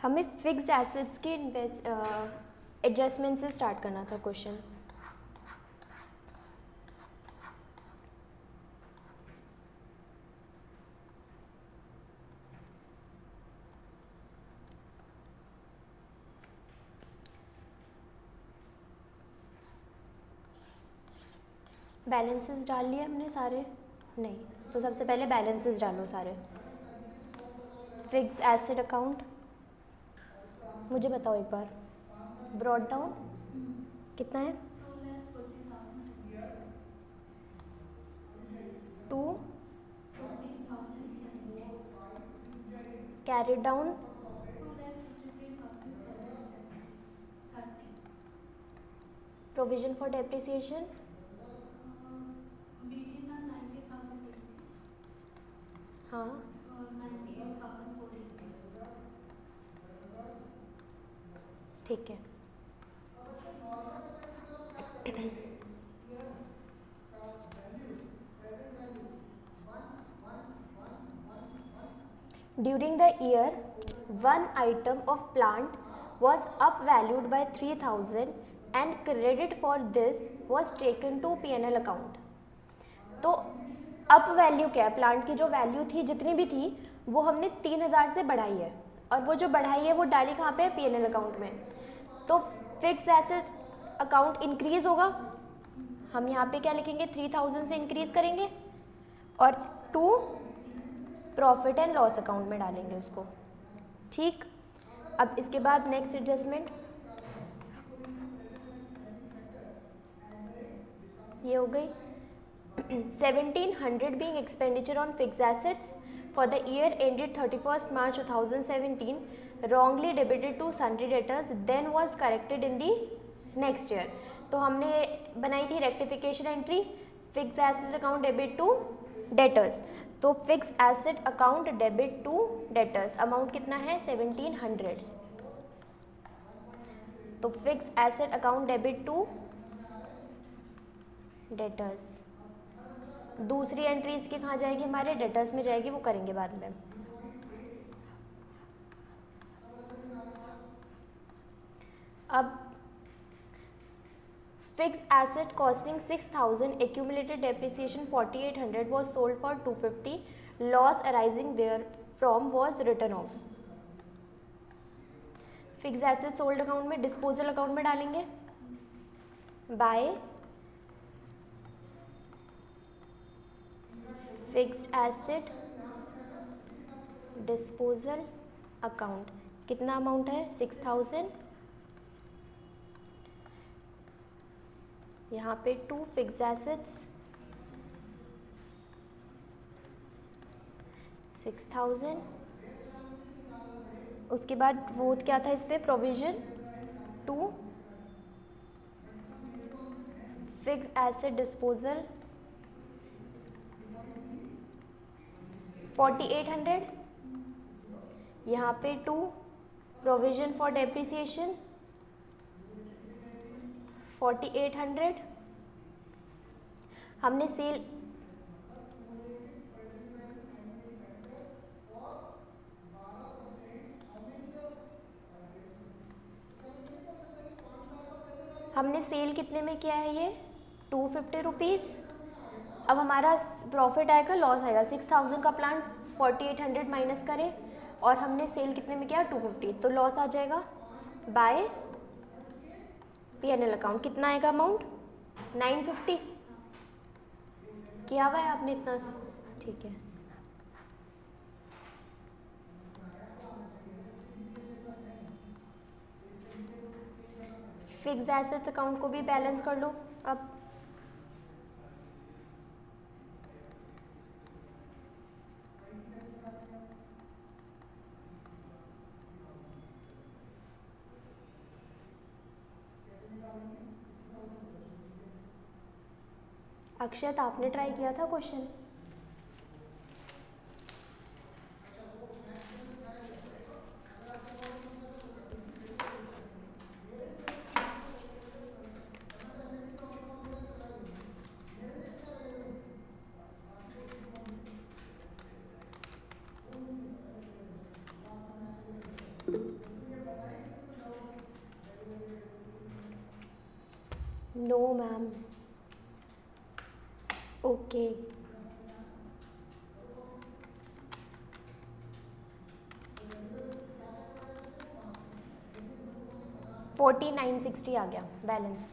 हमें fixed assets के adjustment से स्टार्ट करना था क्वेश्चन। बैलेंसेस डाल लिए हमने सारे? नहीं, तो सबसे पहले बैलेंसेस डालो सारे। फिक्स एसेट अकाउंट, मुझे बताओ एक बार, ब्रॉड डाउन कितना है? 2 carried down 30 provision for depreciation BD था 90,080 हाँ और 98,480 ठीक है। During the year, one item of plant was upvalued by 3,000 and credit for this was taken to P&L account. तो अप वैल्यू क्या है? प्लांट की जो वैल्यू थी जितनी भी थी वो हमने 3,000 से बढ़ाई है, और वो जो बढ़ाई है वो डाली कहाँ पे? P&L अकाउंट में। तो फिक्स एसेट अकाउंट इंक्रीज होगा, हम यहाँ पे क्या लिखेंगे? 3,000 से इंक्रीज करेंगे और 2 प्रॉफिट एंड लॉस अकाउंट में डालेंगे उसको। ठीक, अब इसके बाद नेक्स्ट एडजस्टमेंट ये हो गई। 1,700 being expenditure on fixed assets for the year ended 31st March 2017 wrongly debited to sundry debtors then was corrected in the next year। तो हमने बनाई थी rectification entry, fix asset account debit to debtors. तो fix asset account debit to debtors amount कितना है? 1,700। तो fix asset account debit to debtors, दूसरी entry इसकी कहाँ जाएगी? हमारे डेटर्स में जाएगी, वो करेंगे बाद में। अब fixed asset costing 6,000 accumulated depreciation 4,800 was sold for 250, loss arising therefrom was written off। Fix asset sold account में, डिस्पोजल अकाउंट में डालेंगे bye fixed asset disposal account. कितना अमाउंट है? 6,000, यहाँ पे 2 फिक्स्ड एसेट्स 6,000, उसके बाद वो क्या था इस पे? प्रोविजन 2 फिक्स्ड एसेट डिस्पोजल 4,800, यहाँ पे 2 प्रोविजन फॉर डेप्रिसिएशन 4,800। हमने सेल कितने में किया है? ये 250 रुपीज़। अब हमारा प्रॉफिट आएगा, लॉस आएगा। 6,000 का प्लांट 4,800 माइनस करें और हमने सेल कितने में किया? 250, तो लॉस आ जाएगा बाय P&L अकाउंट। कितना आएगा अमाउंट? 950 किया हुआ है आपने इतना? ठीक है। फिक्स एसेट्स अकाउंट को भी बैलेंस कर लो अब। अक्षत, आपने ट्राई किया था क्वेश्चन? No ma'am. ओके. 4960 आ गया बैलेंस.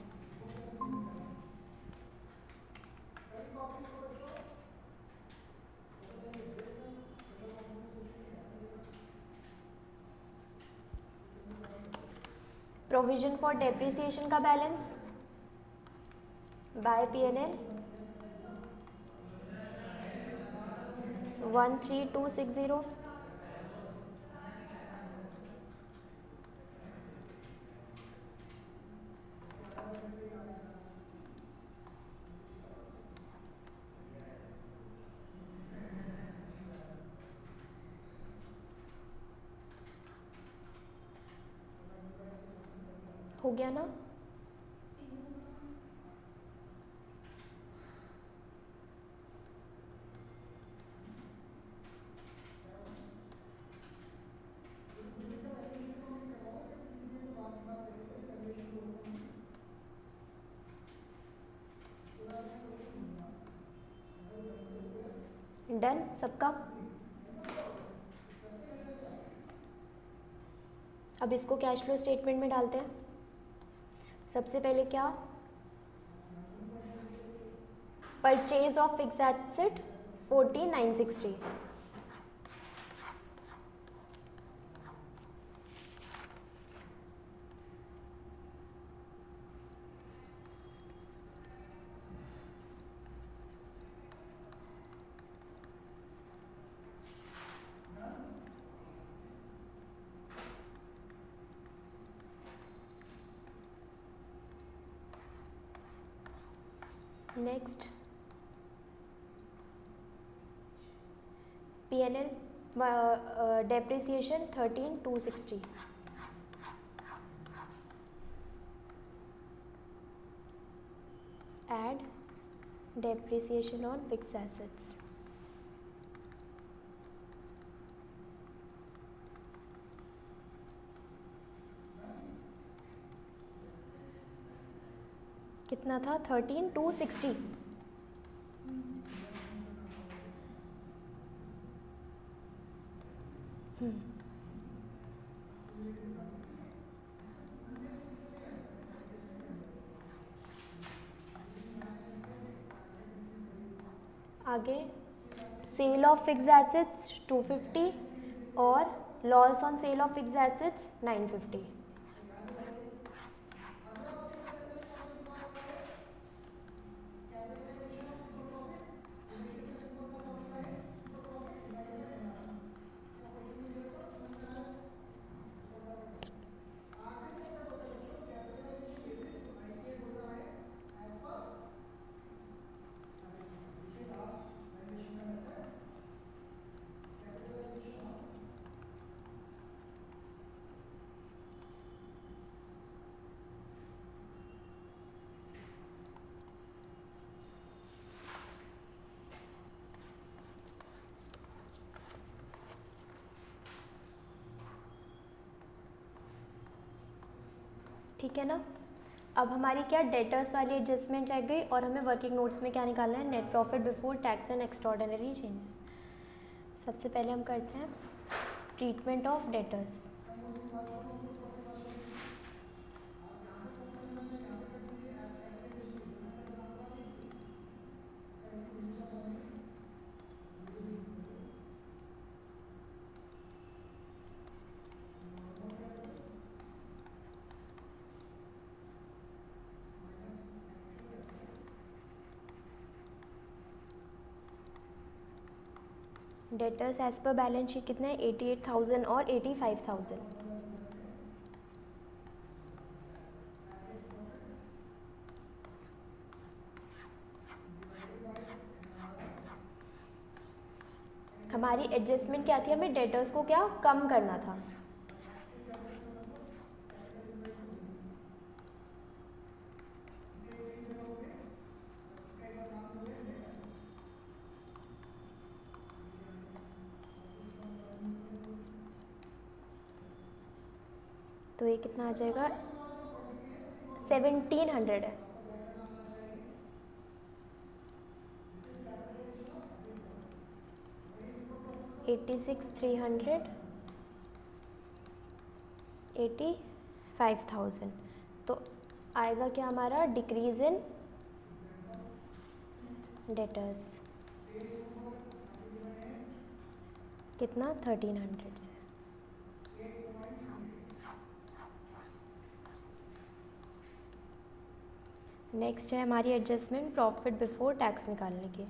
प्रोविजन फॉर डेप्रिसिएशन का बैलेंस बाय P&L 13260. हो गया ना. डन सबका. अब इसको कैश फ्लो स्टेटमेंट में डालते हैं. सबसे पहले क्या, purchase of fix asset 14960. Next P&L depreciation 13260. Add depreciation on fix assets. कितना था 13260. आगे सेल ऑफ फिक्स एसेट्स 250 और loss on sale of fix assets 950. ठीक है ना. अब हमारी क्या डेटर्स वाली एडजस्टमेंट रह गई और हमें वर्किंग नोट्स में क्या निकालना है, net profit before tax and extraordinary changes. सबसे पहले हम करते हैं treatment of debtors. Debtors as पर बैलेंस शीट कितना है, 88,000 और 85,000. हमारी एडजस्टमेंट क्या थी, हमें डेटर्स को क्या कम करना था. तो ये कितना आ जाएगा, 1700 है. 86,300, 85,000। तो आएगा क्या हमारा डिक्रीज इन डेटर्स, कितना 1300 से। नेक्स्ट है हमारी एडजस्टमेंट प्रॉफिट बिफोर टैक्स निकालने की।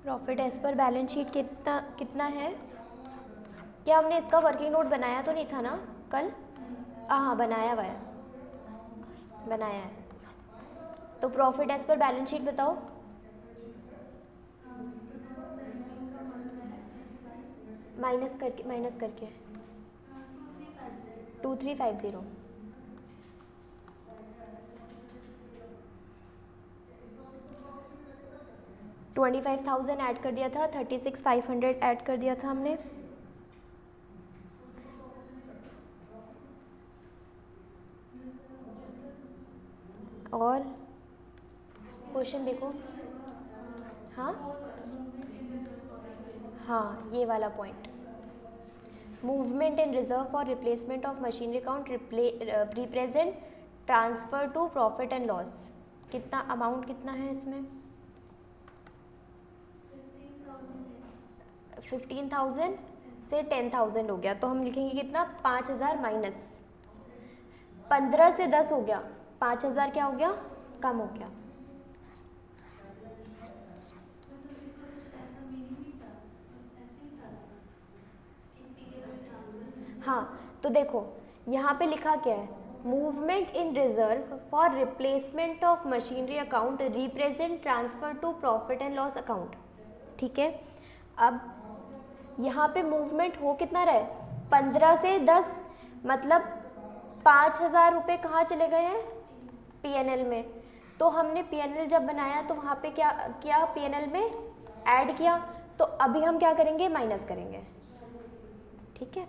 प्रॉफिट एज पर बैलेंस शीट कितना कितना है? क्या हमने इसका वर्किंग नोट बनाया तो नहीं था ना कल? हाँ बनाया हुआ है, बनाया है। तो प्रॉफिट एज पर बैलेंस शीट बताओ। माइनस करके 2350। 25,000 ऐड कर दिया था, 36,500 ऐड कर दिया था हमने। और क्वेश्चन देखो। हाँ हाँ, ये वाला point, movement in reserve for replacement of machinery account represent transfer to profit and loss. कितना अमाउंट कितना है इसमें? 15,000 से 10,000 हो गया, तो हम लिखेंगे कितना? 5,000 माइनस 15 से 10 हो गया, 5,000 क्या हो गया? कम हो गया। हाँ तो देखो यहाँ पे लिखा क्या है, movement in reserve for replacement of machinery account represent transfer to profit and loss account. ठीक है, अब यहाँ पे मूवमेंट हो कितना रहा है? 15 से 10, मतलब 5,000 रुपये कहाँ चले गए हैं? PNL में। तो हमने PNL जब बनाया तो वहाँ पे क्या किया? PNL में ऐड किया। तो अभी हम क्या करेंगे? माइनस करेंगे। ठीक है,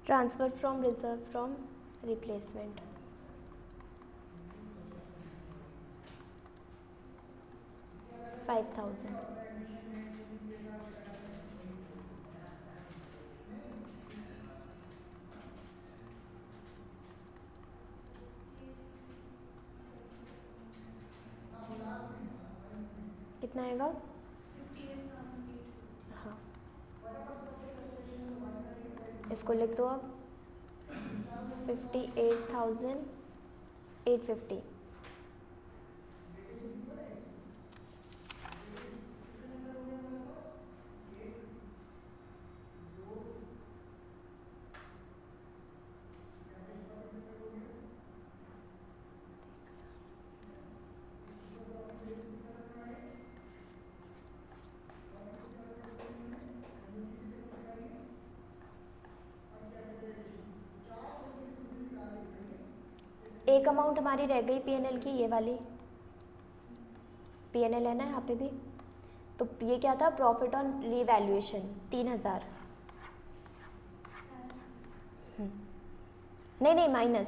transfer from reserve from replacement. $5,000। कितना आएगा? हाँ, इसको लिख दो अब 58,850। एक अमाउंट हमारी रह गई PNL की, ये वाली PNL है ना यहाँ पे भी। तो ये क्या था? Profit on revaluation 3,000। नहीं नहीं, माइनस।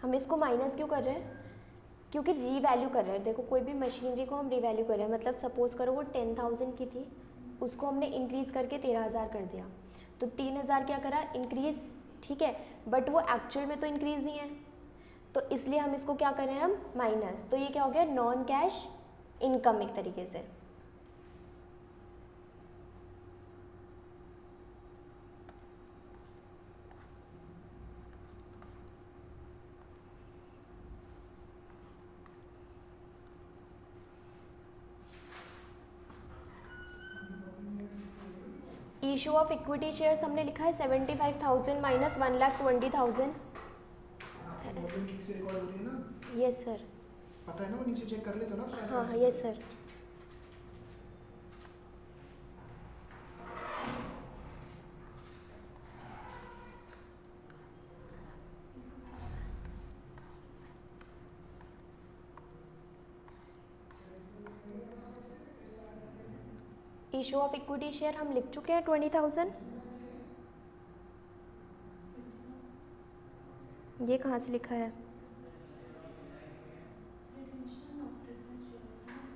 हम इसको माइनस क्यों कर रहे हैं? क्योंकि रीवैल्यू कर रहे हैं। देखो कोई भी मशीनरी को हम रीवैल्यू कर रहे हैं, मतलब सपोज करो वो 10,000 की थी, उसको हमने इंक्रीज़ करके 13,000 कर दिया, तो 3,000 क्या करा? इंक्रीज़। ठीक है, बट वो एक्चुअल में तो इंक्रीज़ नहीं है, तो इसलिए हम इसको क्या कर रहे हैं? हम माइनस। तो ये क्या हो गया? नॉन कैश इनकम एक तरीके से। इशू ऑफ इक्विटी शेयर्स हमने लिखा है 75,000 माइनस 1,20,000। आपकी वॉल्यूम ठीक से रिकॉर्ड हो रही है ना? Yes sir. पता है ना, वो नीचे चेक कर लेते हो ना उसका? हाँ हाँ yes sir. Issue of equity share हम लिख चुके हैं 20,000। ये कहाँ से लिखा है? Redemption of preference shares है ना?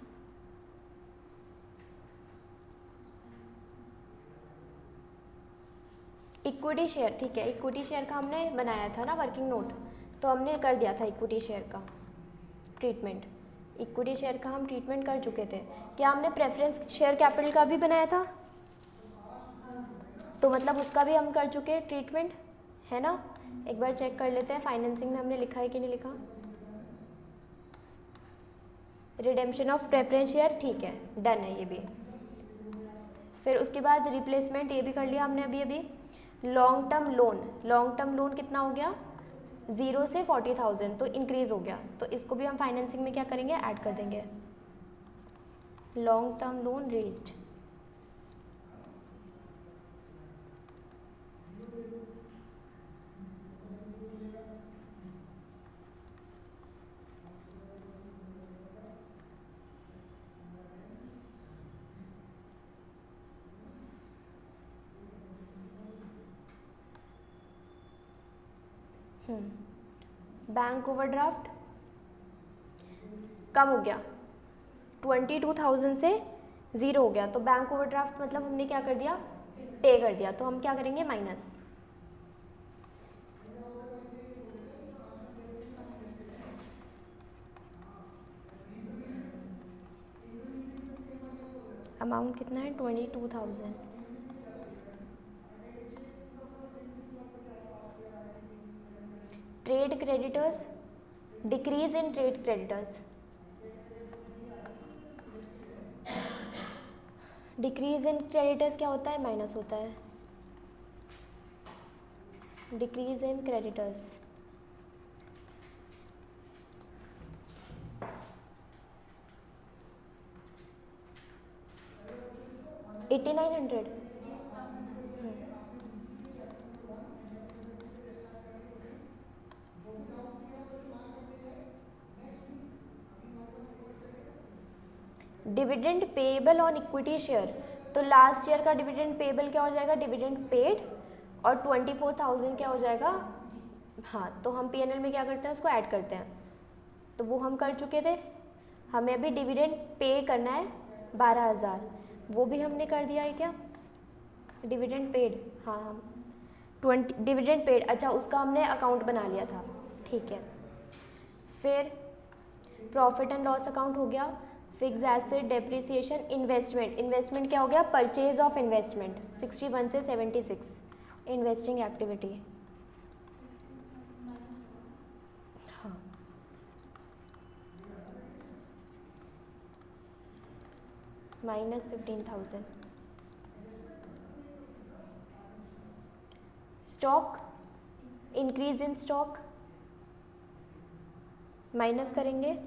इक्विटी शेयर, ठीक है, इक्विटी शेयर का हमने बनाया था ना वर्किंग नोट, तो हमने कर दिया था इक्विटी शेयर का ट्रीटमेंट। इक्विटी शेयर का हम ट्रीटमेंट कर चुके थे। क्या हमने प्रेफरेंस शेयर कैपिटल का भी बनाया था? तो मतलब उसका भी हम कर चुके ट्रीटमेंट, है ना? एक बार चेक कर लेते हैं फाइनेंसिंग में हमने लिखा है कि नहीं लिखा। रिडेम्पशन ऑफ प्रेफरेंस शेयर, ठीक है, डन है ये भी। फिर उसके बाद रिप्लेसमेंट ये भी कर लिया हमने अभी अभी। Long term loan, long term loan कितना हो गया? 0 से 40,000, तो इंक्रीज हो गया, तो इसको भी हम फाइनेंसिंग में क्या करेंगे, ऐड कर देंगे। Long term loan raised, bank overdraft कम हो गया, 22,000 से 0 हो गया, तो बैंक ओवरड्राफ्ट मतलब हमने क्या कर दिया, पे कर दिया, तो हम क्या करेंगे, माइनस। अमाउंट कितना है, 22,000। Trade creditors, decrease in trade creditors, decrease in creditors क्या होता है, माइनस होता है। Decrease in creditors, $8,900। Dividend payable on equity share, तो लास्ट ईयर का डिविडेंड पेएबल क्या हो जाएगा, डिविडेंड पेड, और 24,000 क्या हो जाएगा, हाँ, तो हम पीएनएल में क्या करते हैं, उसको ऐड करते हैं, तो वो हम कर चुके थे। हमें अभी डिविडेंड पे करना है 12,000, वो भी हमने कर दिया है क्या, डिविडेंड पेड, हाँ हम 20 डिविडेंड पेड, अच्छा उसका हमने अकाउंट बना लिया था, ठीक है। फिर प्रॉफिट एंड लॉस अकाउंट हो गया। Fix asset, depreciation, investment, investment क्या हो गया, परचेज ऑफ इन्वेस्टमेंट, 61 से 76, इन्वेस्टिंग एक्टिविटी, हाँ, -15,000। Stock, increase in stock, minus करेंगे,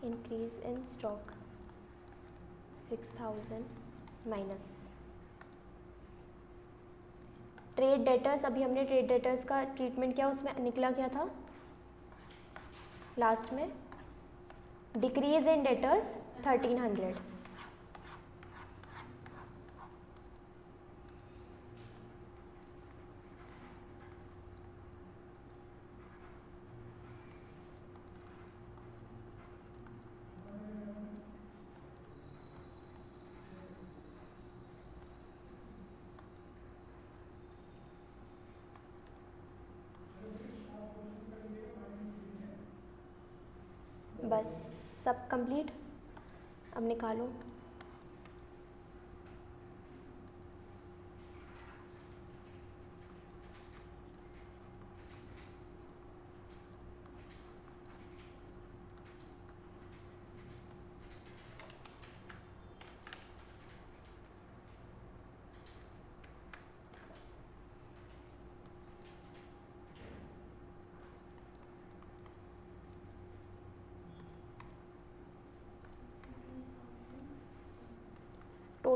increase in stock 6,000 minus. Trade debtors, अभी हमने ट्रेड डेटर्स का ट्रीटमेंट किया, उसमें निकला क्या था लास्ट में, डिक्रीज इन डेटर्स 1,300। बस सब कंप्लीट, अब निकालो।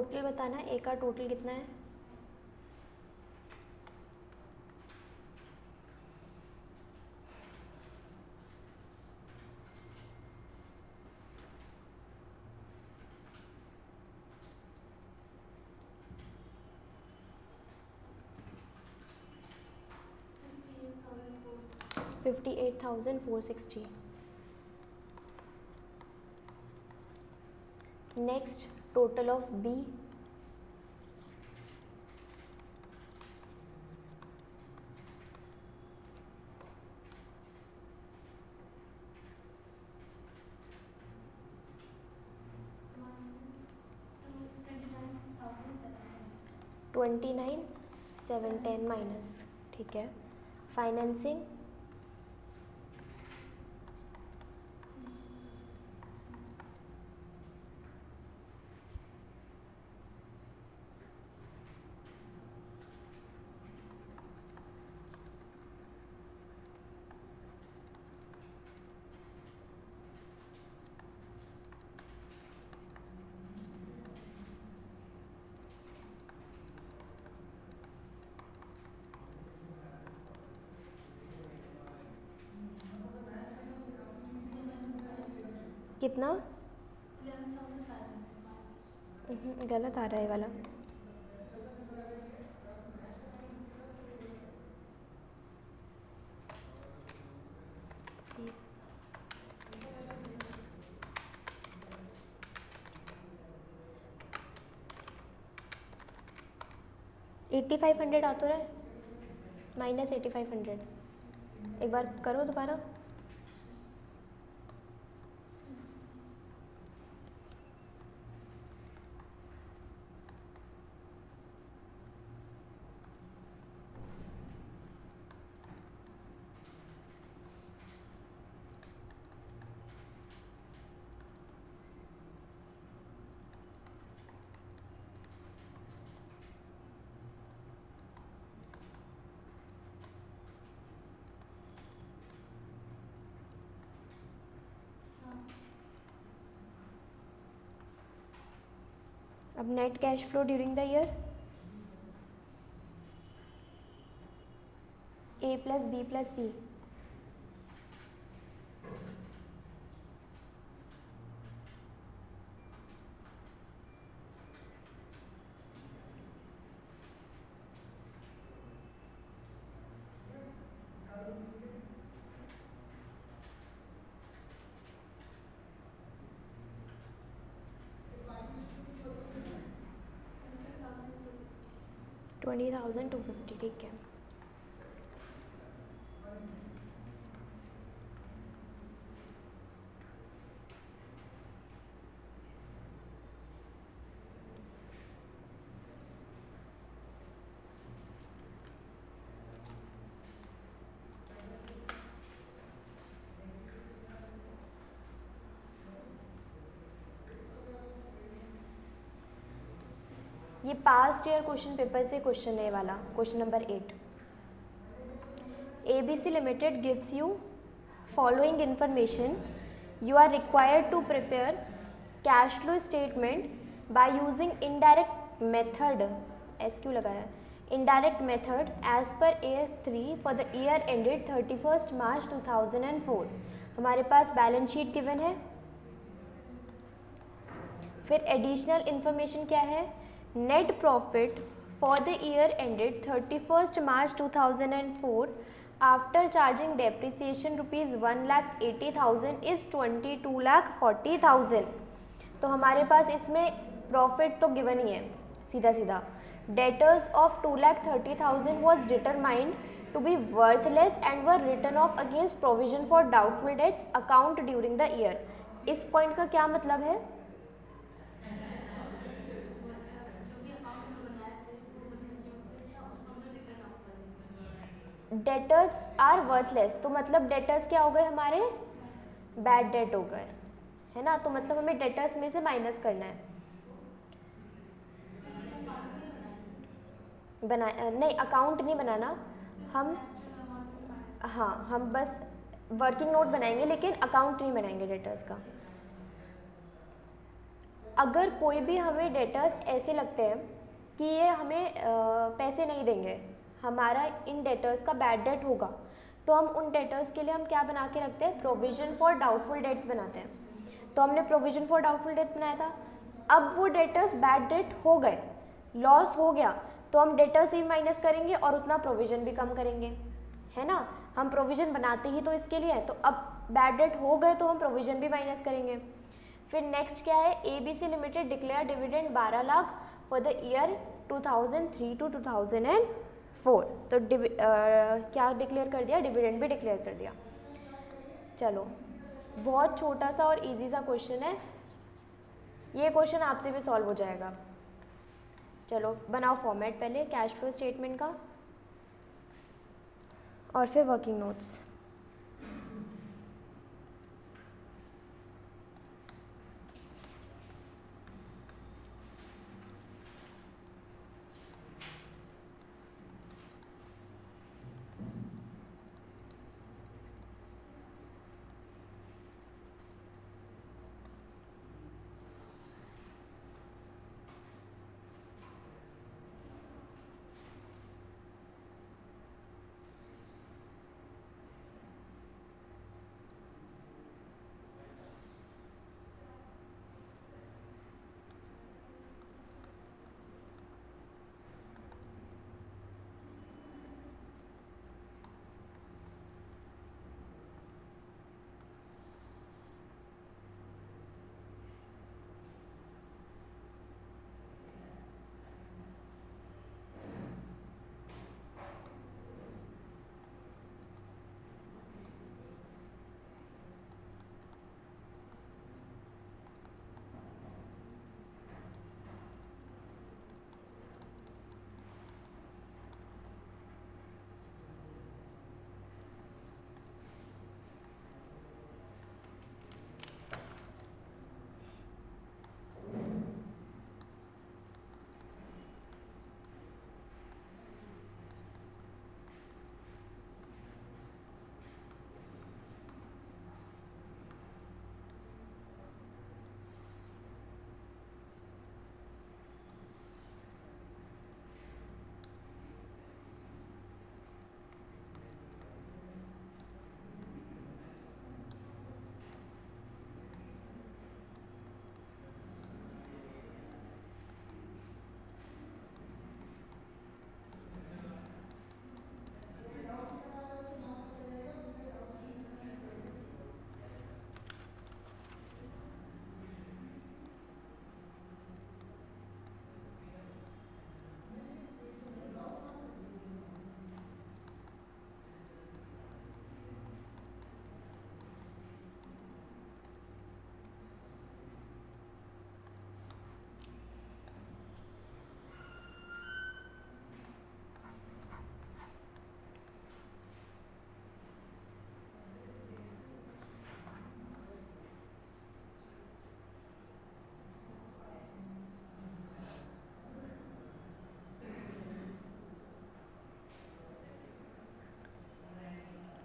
टोटल बताना, ए का टोटल कितना है? $58,460. Next, total of B. $29,710 minus, ठीक है. फाइनेंसिंग कितना? गलत आ रहा है वाला. $8,500 आ तो रहा है, माइनस 8,500. एक बार करो दोबारा. अब net cash flow during the year, A plus B plus C. $20,250, ठीक है. ये पास्ट ईयर क्वेश्चन पेपर से क्वेश्चन है वाला, question number 8. ABC Limited gives you following information. You are required to prepare cash flow statement by using indirect method. S क्यों लगाया? Indirect method as per AS3 for the year ended 31st March 2004. हमारे पास balance sheet given है. फिर additional information क्या है? Net profit for the year ended 31st March 2004 after charging depreciation ₹1,80,000 is 22,40,000. तो हमारे पास इसमें प्रॉफिट तो गिवन ही है सीधा सीधा. Debtors of 2,30,000 was determined to be worthless and were written off against provision for doubtful debts account during the year. इस point का क्या मतलब है? डेटर्स आर वर्थलेस, तो मतलब डेटर्स क्या हो गए हमारे? बैड डेट हो गए, है ना. तो मतलब हमें डेटर्स में से माइनस करना है. नहीं, अकाउंट नहीं बनाना हम. हाँ, हम बस वर्किंग नोट बनाएंगे लेकिन अकाउंट नहीं बनाएंगे डेटर्स का. अगर कोई भी हमें डेटर्स ऐसे लगते हैं कि ये हमें पैसे नहीं देंगे, हमारा इन डेटर्स का बैड डेट होगा, तो हम उन डेटर्स के लिए हम क्या बना के रखते हैं, प्रोविजन फॉर डाउटफुल डेट्स बनाते हैं। तो हमने प्रोविजन फॉर डाउटफुल डेट्स बनाया था, अब वो डेटर्स बैड डेट हो गए, लॉस हो गया, तो हम डेटर्स ही माइनस करेंगे और उतना प्रोविजन भी कम करेंगे, है ना। हम प्रोविजन बनाते ही तो इसके लिए है, तो अब बैड डेट हो गए तो हम प्रोविजन भी माइनस करेंगे। फिर नेक्स्ट क्या है, ABC limited declare dividend 12 lakh for the year 2003 to 2004। तो क्या डिक्लेयर कर दिया, डिविडेंड भी डिक्लेयर कर दिया। चलो बहुत छोटा सा और इजी सा क्वेश्चन है, ये क्वेश्चन आपसे भी सॉल्व हो जाएगा। चलो बनाओ फॉर्मेट पहले कैश फ्लो स्टेटमेंट का और फिर वर्किंग नोट्स।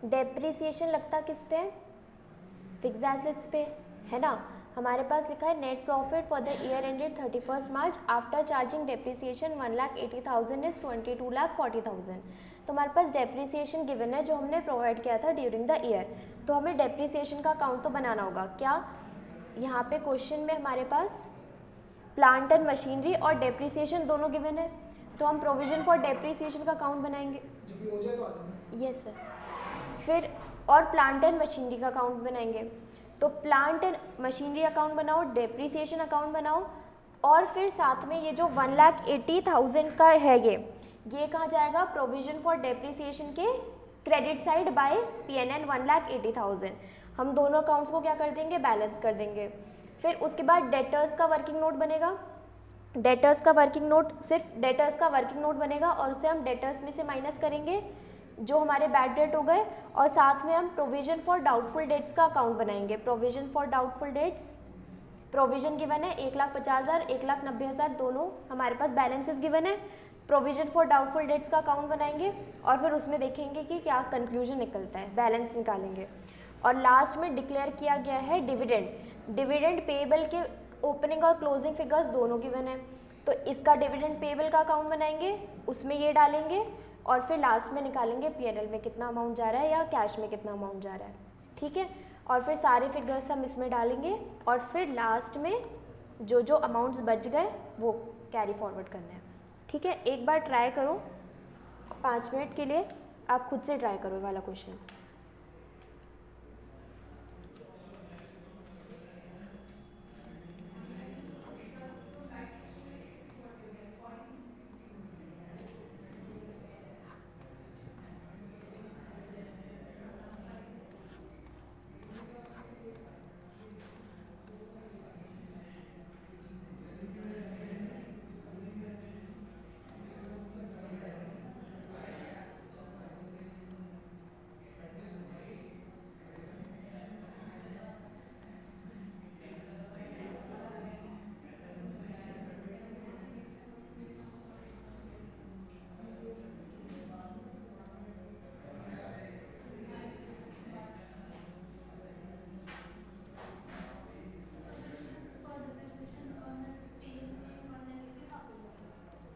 डेप्रिसिएशन लगता किस पे है, फिक्स्ड एसेट्स पे, है ना। हमारे पास लिखा है net profit for the year ended 31 March after charging depreciation 1,80,000 is 22,40,000। तो हमारे पास डेप्रिसिएशन गिवन है जो हमने प्रोवाइड किया था ड्यूरिंग द ईयर, तो हमें डेप्रिसिएशन का अकाउंट तो बनाना होगा। क्या यहाँ पे क्वेश्चन में हमारे पास प्लांट एंड मशीनरी और डेप्रिसिएशन दोनों गिवन है, तो हम प्रोविजन फॉर डेप्रिसिएशन का अकाउंट बनाएंगे। जब भी हो जाए तो आ जाना। Yes sir. फिर और प्लांट एंड मशीनरी का अकाउंट बनाएंगे, तो प्लांट एंड मशीनरी अकाउंट बनाओ, डेप्रिसिएशन अकाउंट बनाओ, और फिर साथ में ये जो 1,80,000 का है ये कहाँ जाएगा, प्रोविजन फॉर डेप्रिसिएशन के क्रेडिट साइड बाय PNL 1,80,000। हम दोनों अकाउंट्स को क्या कर देंगे, बैलेंस कर देंगे। फिर उसके बाद डेटर्स का वर्किंग नोट बनेगा, डेटर्स का वर्किंग नोट सिर्फ डेटर्स का वर्किंग नोट बनेगा और उसे हम डेटर्स में से माइनस करेंगे जो हमारे बैड डेट हो गए, और साथ में हम प्रोविजन फॉर डाउटफुल डेट्स का अकाउंट बनाएंगे। Provision for doubtful dates, provision given है 1,50,000 1,90,000 दोनों हमारे पास बैलेंसेस गिवन है। प्रोविजन फॉर डाउटफुल डेट्स का अकाउंट बनाएंगे और फिर उसमें देखेंगे कि क्या कंक्लूजन निकलता है, बैलेंस निकालेंगे। और लास्ट में डिक्लेयर किया गया है डिविडेंड, डिविडेंड पेएबल के ओपनिंग और क्लोजिंग फिगर्स दोनों गिवन है, तो इसका डिविडेंड पेबल का अकाउंट बनाएंगे, उसमें ये डालेंगे और फिर लास्ट में निकालेंगे पीएनएल में कितना अमाउंट जा रहा है या कैश में कितना अमाउंट जा रहा है, ठीक है। और फिर सारे फिगर्स हम इसमें डालेंगे और फिर लास्ट में जो जो अमाउंट्स बच गए वो कैरी फॉरवर्ड करना है, ठीक है। एक बार ट्राई करो 5 मिनट के लिए, आप खुद से ट्राई करो ये वाला क्वेश्चन।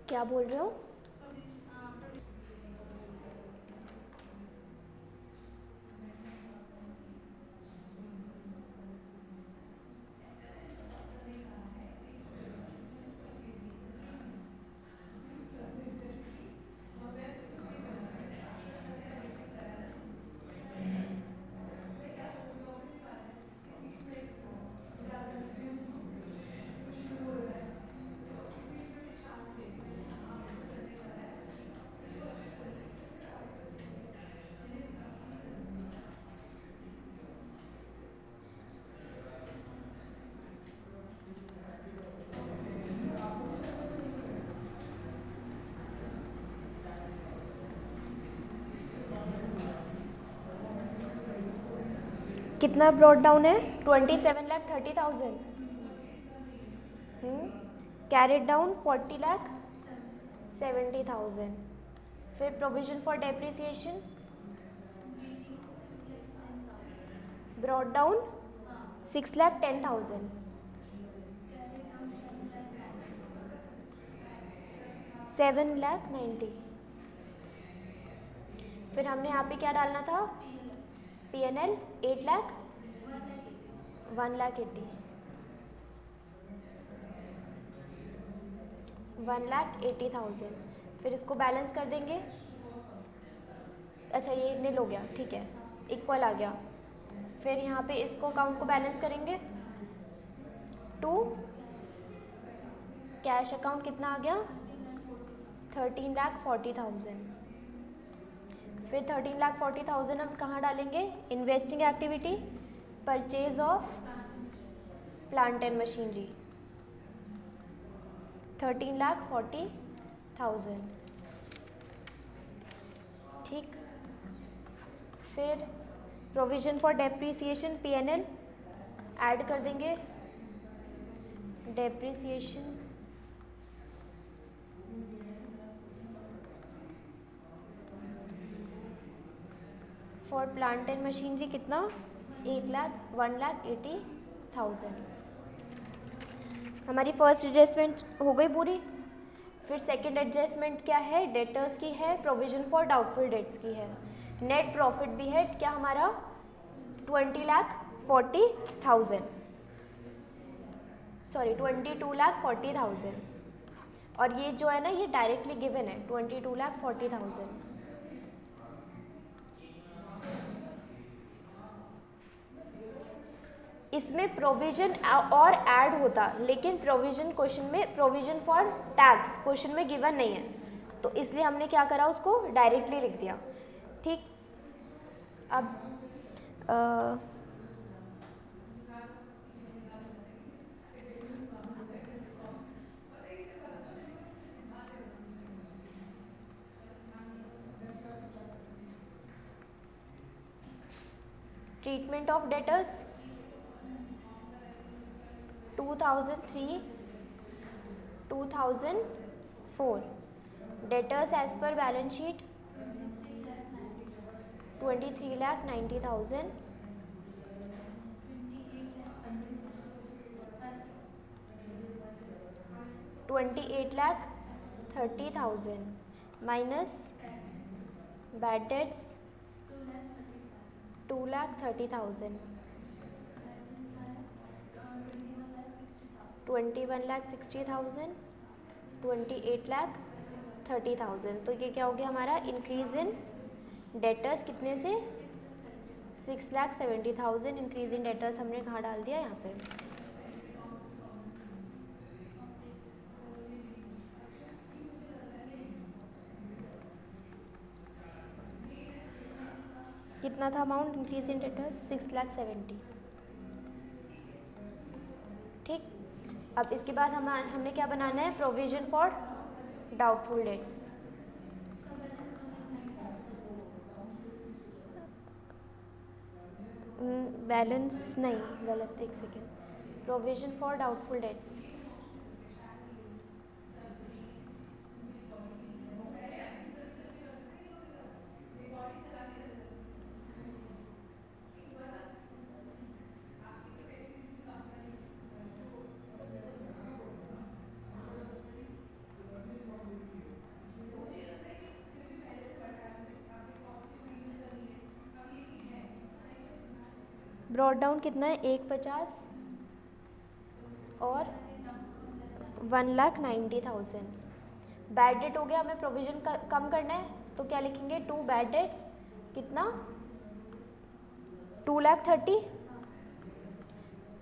क्या बोल रहे हो? कितना ब्रॉड डाउन है? 27,30,000। Carried down 40,70,000। फिर provision for depreciation brought down 6,10,000। 7,90,000। फिर हमने यहाँ पे क्या डालना था? PNL 8 लाख 1,80,000। 1,80,000। फिर इसको बैलेंस कर देंगे। अच्छा ये निल हो गया, ठीक है, इक्वल आ गया। फिर यहाँ पे इसको अकाउंट को बैलेंस करेंगे टू कैश अकाउंट कितना आ गया? 13,40,000। फिर 13,40,000 हम कहाँ डालेंगे? Investing activity, purchase of plant and machinery 13,40,000, ठीक। फिर provision for depreciation PNL add कर देंगे। Depreciation for plant and machinery कितना? 1,80,000। हमारी फर्स्ट एडजस्टमेंट हो गई पूरी। फिर सेकंड एडजस्टमेंट क्या है? डेटर्स की है, प्रोविजन फॉर डाउटफुल डेट्स की है, नेट प्रॉफिट भी है क्या हमारा? 20,40,000, सॉरी 22,40,000। और ये जो है ना ये डायरेक्टली गिवन है 22,40,000। इसमें प्रोविजन और ऐड होता, लेकिन प्रोविजन क्वेश्चन में प्रोविजन फॉर टैक्स क्वेश्चन में गिवन नहीं है, तो इसलिए हमने क्या करा उसको डायरेक्टली लिख दिया, ठीक। अब treatment of debtors 2003 2004 debtors as पर balance sheet 23,90,000 28,30,000 minus bad debts 2,30,000 21,60,000 28,30,000। तो ये क्या हो गया हमारा इंक्रीज इन डेटर्स कितने से 6,70,000 इंक्रीज इन डेटर्स हमने कहाँ डाल दिया यहाँ पे। कितना था अमाउंट इंक्रीज इन डेटर्स 6,70,000। ठीक, अब इसके बाद हमने क्या बनाना है provision for doubtful dates. Balance नहीं, गलत, एक second, provision for doubtful dates. Brought down कितना है 150 और 1,90,000। बैड डेट हो गया, हमें प्रोविजन कम करना है तो क्या लिखेंगे 2 बैड डेट्स कितना 2,30,000।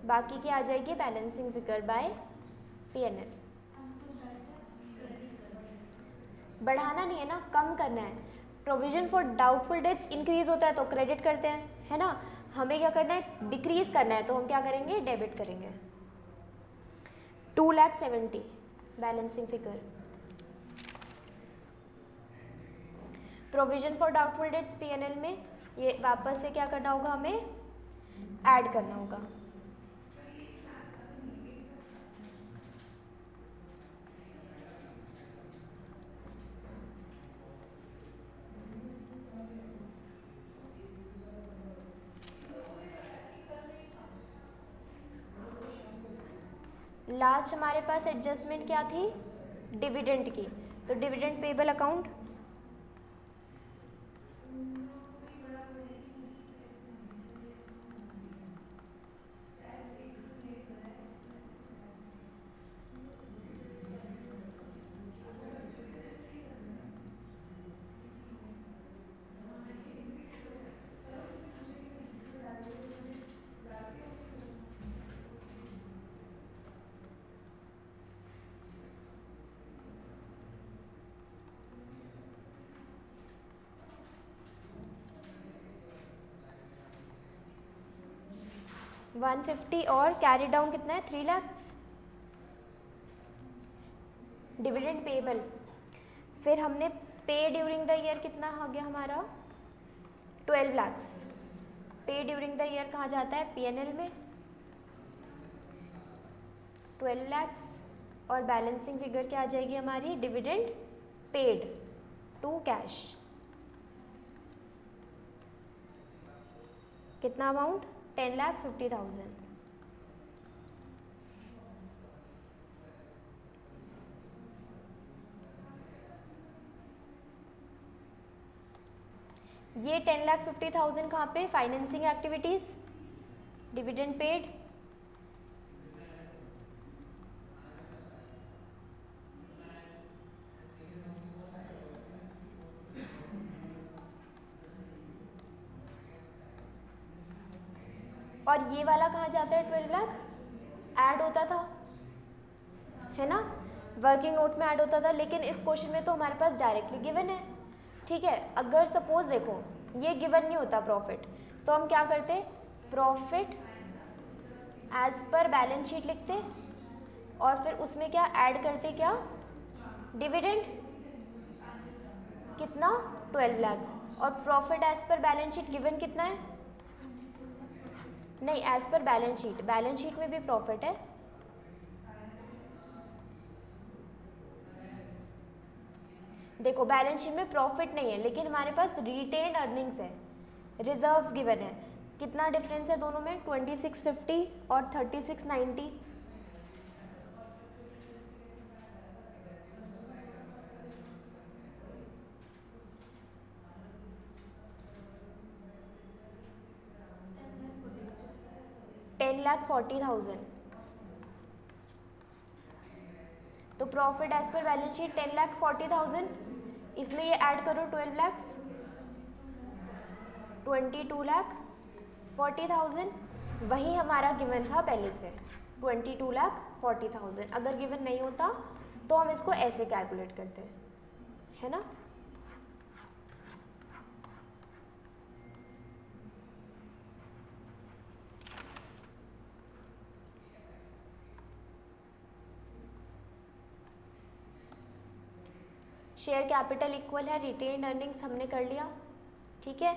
बाकी की आ जाएगी बैलेंसिंग फिगर बाय P&L। बढ़ाना नहीं है ना, कम करना है। Provision for doubtful dates increase होता है तो क्रेडिट करते हैं, है ना। हमें क्या करना है डिक्रीज करना है तो हम क्या करेंगे डेबिट करेंगे। 2,70,000 balancing figure. Provision for doubtful dates P&L में ये वापस से क्या करना होगा, हमें ऐड करना होगा। लास्ट हमारे पास एडजस्टमेंट क्या थी डिविडेंड की, तो डिविडेंड पेबल अकाउंट $150 और कैरी डाउन कितना है 3 लाख। डिविडेंड पेबल, फिर हमने पे ड्यूरिंग द ईयर कितना हो गया हमारा 12 लाख। पे ड्यूरिंग द ईयर कहाँ जाता है P&L में 12 लाख। और बैलेंसिंग फिगर क्या आ जाएगी हमारी डिविडेंड पेड टू कैश, कितना अमाउंट 10,50,000। ये 10,50,000 कहाँ पे फाइनेंसिंग एक्टिविटीज डिविडेंड पेड। और ये वाला कहाँ जाता है 12 लाख, ऐड होता था, है ना, वर्किंग नोट में ऐड होता था। लेकिन इस क्वेश्चन में तो हमारे पास डायरेक्टली गिवन है, ठीक है। अगर सपोज देखो ये गिवन नहीं होता प्रॉफिट, तो हम क्या करते प्रॉफिट एज पर बैलेंस शीट लिखते और फिर उसमें क्या ऐड करते क्या डिविडेंड कितना 12 लाख। और प्रॉफिट एज पर बैलेंस शीट गिवन कितना है, नहीं एज पर बैलेंस शीट में भी प्रॉफिट है। देखो बैलेंस शीट में प्रॉफिट नहीं है लेकिन हमारे पास रिटेन्ड अर्निंग्स है, रिजर्व्स गिवन है। कितना डिफरेंस है दोनों में 2650 और 3690। 10,40,000, तो प्रॉफिट एज पर बैलेंस शीट 10,40,000, इसमें ये ऐड करो 12 लाख, 22,40,000, वही हमारा गिवन था पहले से 22,40,000। अगर गिवन नहीं होता तो हम इसको ऐसे कैलकुलेट करते हैं, है ना। शेयर कैपिटल इक्वल है रिटेन्ड अर्निंग्स, हमने कर लिया, ठीक है।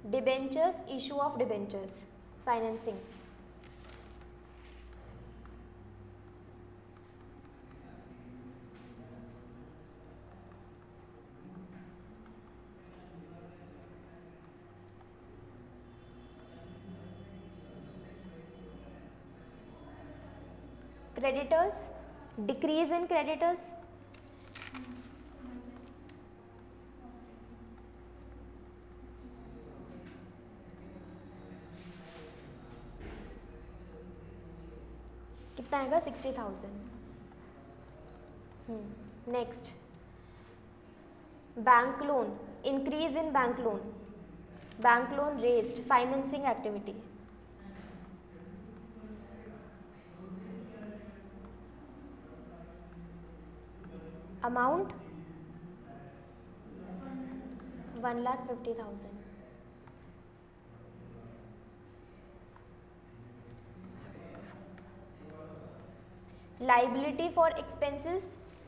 Debentures, issue of debentures, financing, creditors, decrease in creditors, कितना आएगा 60,000। Next, bank loan, increase in bank loan, bank loan raised, financing activity, amount 1,50,000। Liability for expenses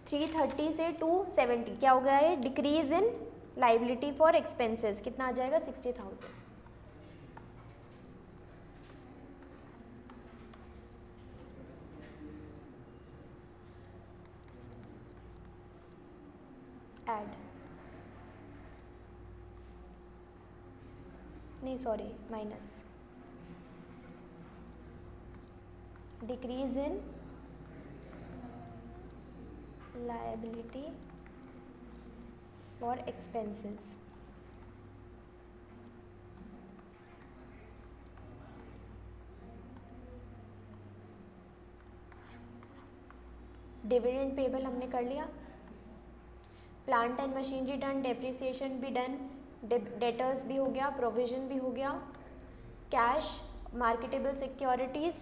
330 से 270, क्या हो गया है, decrease in liability for expenses, कितना आ जाएगा 60,000। ऐड, नहीं sorry minus, decrease in liability for expenses, dividend payable हमने कर लिया, plant and machinery done, depreciation भी डन, डेटर्स भी हो गया, प्रोविजन भी हो गया, cash, marketable securities,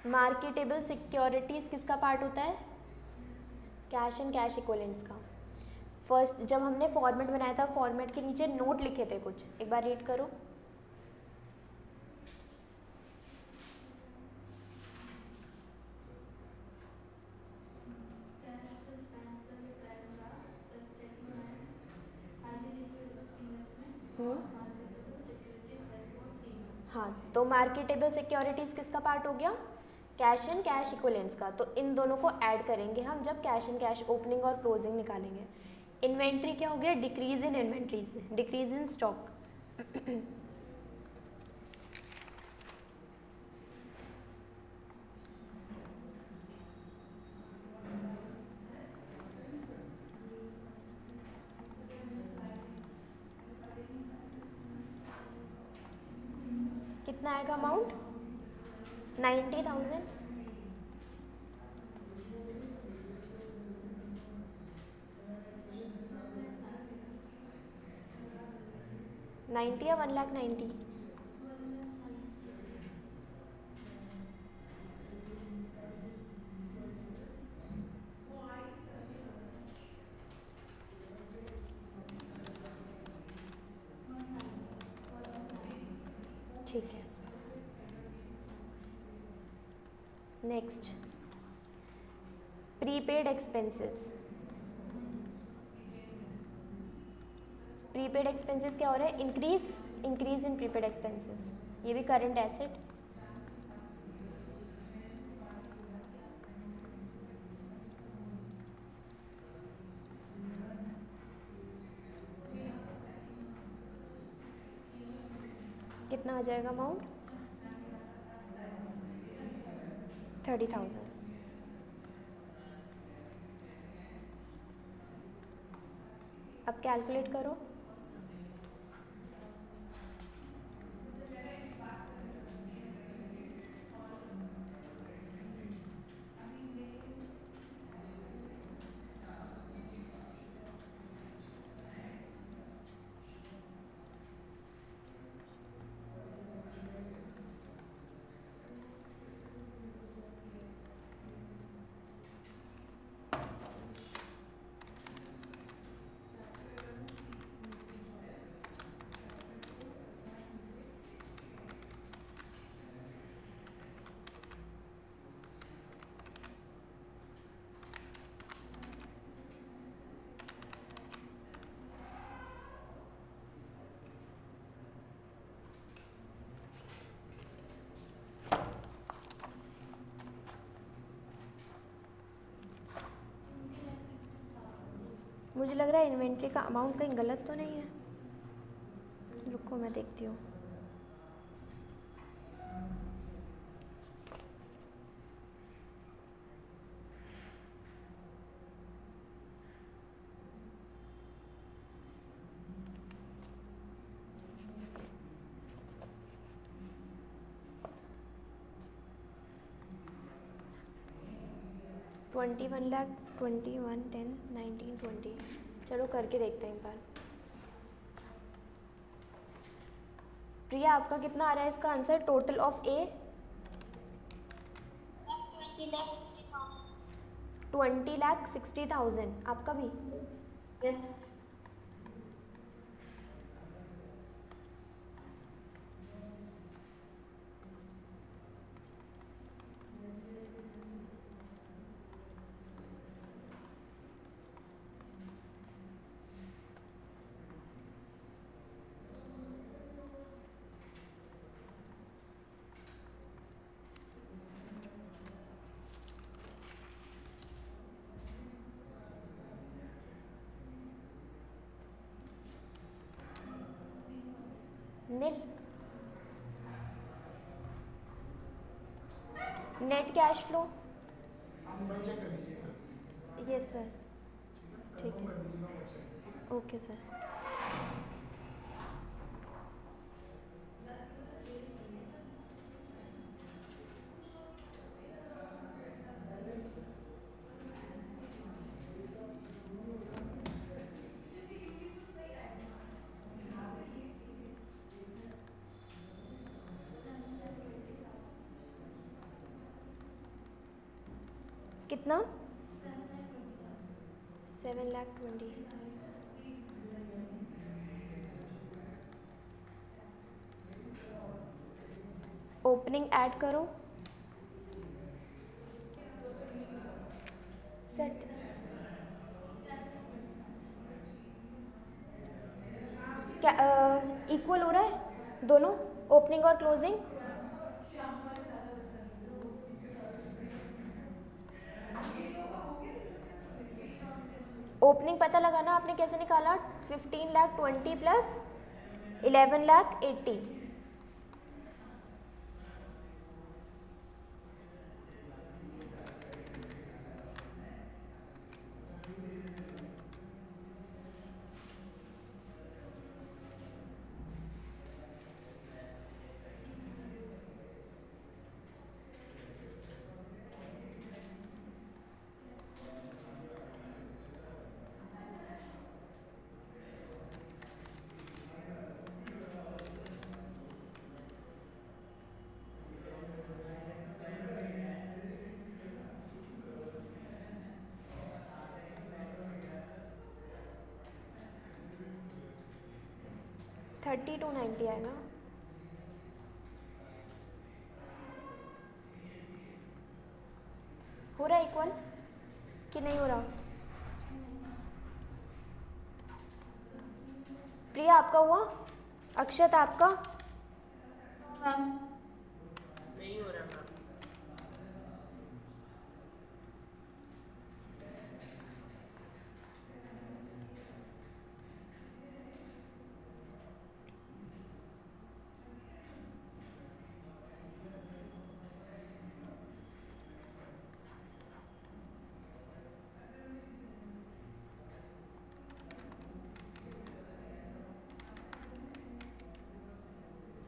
marketable securities किसका पार्ट होता है, कैश एंड कैश इक्विवेलेंट्स का। फर्स्ट जब हमने फॉर्मेट बनाया था, फॉर्मेट के नीचे नोट लिखे थे कुछ, एक बार रीड करो। हाँ, तो मार्केटेबल सिक्योरिटीज किसका पार्ट हो गया, कैश एंड कैश इक्विवेलेंट्स का। तो इन दोनों को ऐड करेंगे हम जब कैश एंड कैश ओपनिंग और क्लोजिंग निकालेंगे। इन्वेंट्री क्या हो गया, decrease in inventories, decrease in stock. कितना आएगा अमाउंट, 90,000। नाइन्टी या 1,90,000, ठीक है। Next, prepaid expenses. Prepaid expenses क्या हो रहा है, इंक्रीज इन प्रीपेड एक्सपेंसेस, ये भी करंट एसेट। कितना आ जाएगा अमाउंट, 30,000। अब कैलकुलेट करो, मुझे लग रहा है इन्वेंट्री का अमाउंट कहीं गलत तो नहीं है, रुको मैं देखती हूँ। $21 लाख 21 10 19 20। चलो करके देखते हैं एक बार। प्रिया आपका कितना आ रहा है इसका आंसर? टोटल ऑफ ए 20,60,000। आपका भी? यस। नील। नेट कैश फ्लो आप मोबाइल चेक कर लीजिएगा, यस सर। ठीक कंफर्म है, कर दीजिएगा व्हाट्सएप। Okay sir. कितना? 7,20,000। ओपनिंग ऐड करो सेट। क्या इक्वल हो रहा है दोनों, ओपनिंग और क्लोजिंग? ओपनिंग पता लगाना आपने कैसे निकाला? 15,20,000 प्लस 11,80,000। $32.90 आएगा। हो रहा है इक्वल कि नहीं हो रहा? प्रिया आपका हुआ? अक्षत आपका? नहीं हो रहा मैम।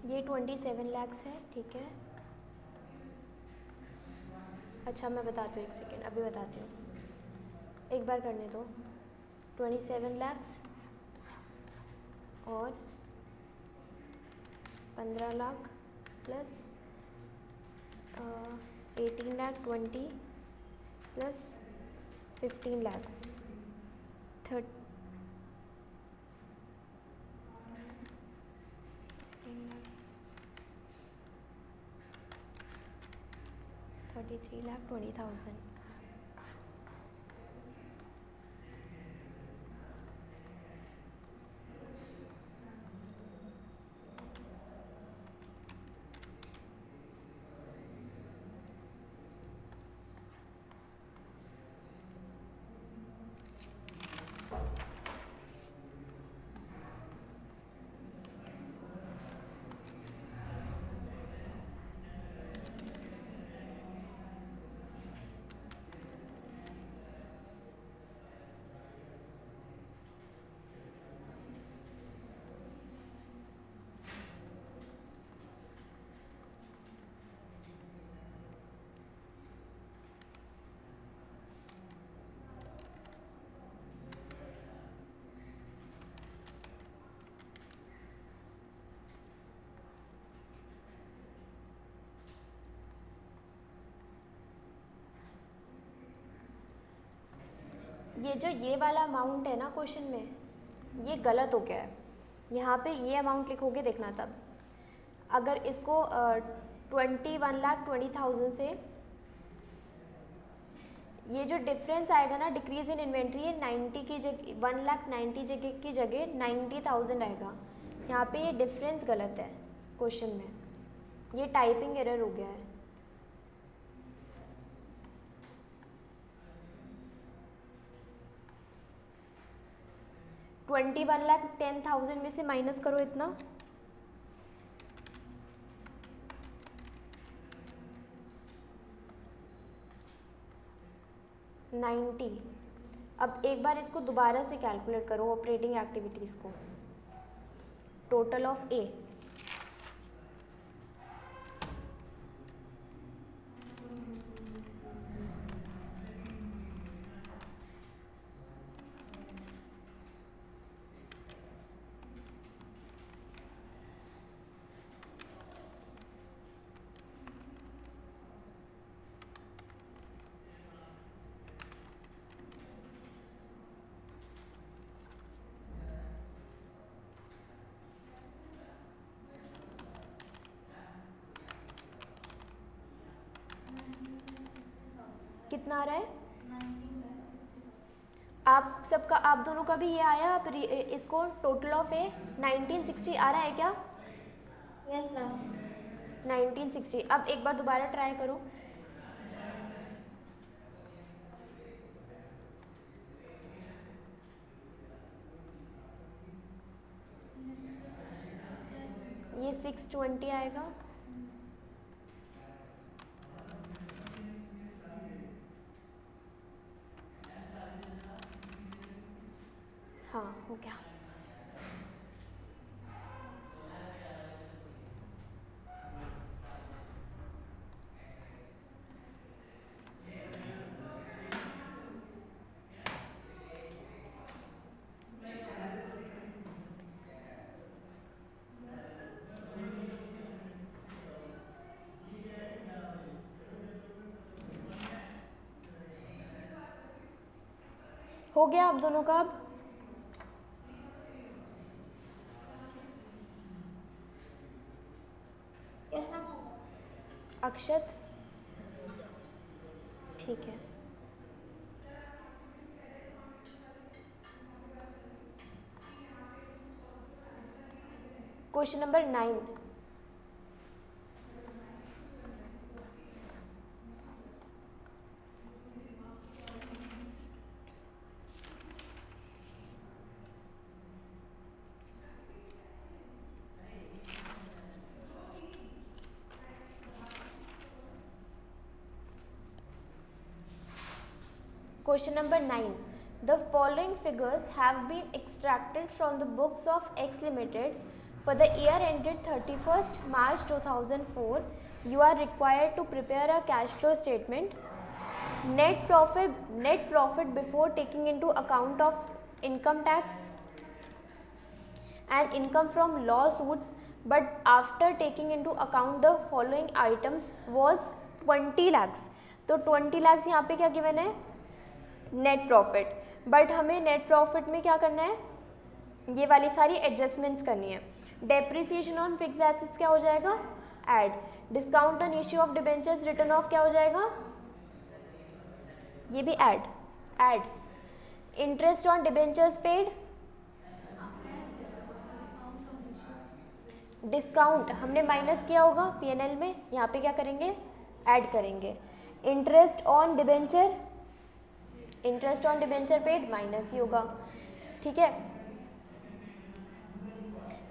ये 27 लाख है, ठीक है। अच्छा मैं बताती हूँ, एक सेकेंड अभी बताती हूँ, एक बार करने दो। 27 लाख और 15 लाख प्लस 18,20,000 प्लस 15 लाख 33,20,000। ये वाला अमाउंट है ना क्वेश्चन में, ये गलत हो गया है। यहाँ पे ये अमाउंट लिखोगे, देखना तब। अगर इसको 21,20,000 से ये जो डिफरेंस आएगा ना, डिक्रीज इन इन्वेंट्री, ये 90 की जगह 1,90,000 जगह की जगह 90,000 आएगा। यहाँ पे ये डिफरेंस गलत है क्वेश्चन में, ये टाइपिंग एरर हो गया है। $21,10,000 में से माइनस करो इतना, 90। अब एक बार इसको दोबारा से कैलकुलेट करो, ऑपरेटिंग एक्टिविटीज़ को, टोटल ऑफ ए। कितना आ रहा है? आप सबका, आप दोनों का भी ये आया? आप इसको टोटल ऑफ ए 1960 आ रहा है क्या? Yes ma'am. 1960। अब एक बार दोबारा ट्राई करो। ये 620 आएगा। हाँ, हो गया। हो गया आप दोनों का? अब यस मैम। अक्षत, ठीक है। Question number 9। Question number 9. The following figures have been extracted from the books of X Limited for the year ended 31st March 2004. You are required to prepare a cash flow statement. Net profit before taking into account of income tax and income from lawsuits, but after taking into account the following items was 20 lakhs. तो 20 lakhs यहाँ पे क्या given है? Net profit. But हमें net profit में क्या करना है? ये वाली सारी एडजस्टमेंट्स करनी है। डेप्रिसिएशन ऑन फिक्स एसेट्स क्या हो जाएगा? Add. Discount on issue of debentures return of क्या हो जाएगा? ये भी add. Interest on debentures paid, discount हमने माइनस किया होगा पीएनएल में, यहाँ पे क्या करेंगे? ऐड करेंगे। Interest on debenture paid minus ही होगा, ठीक है।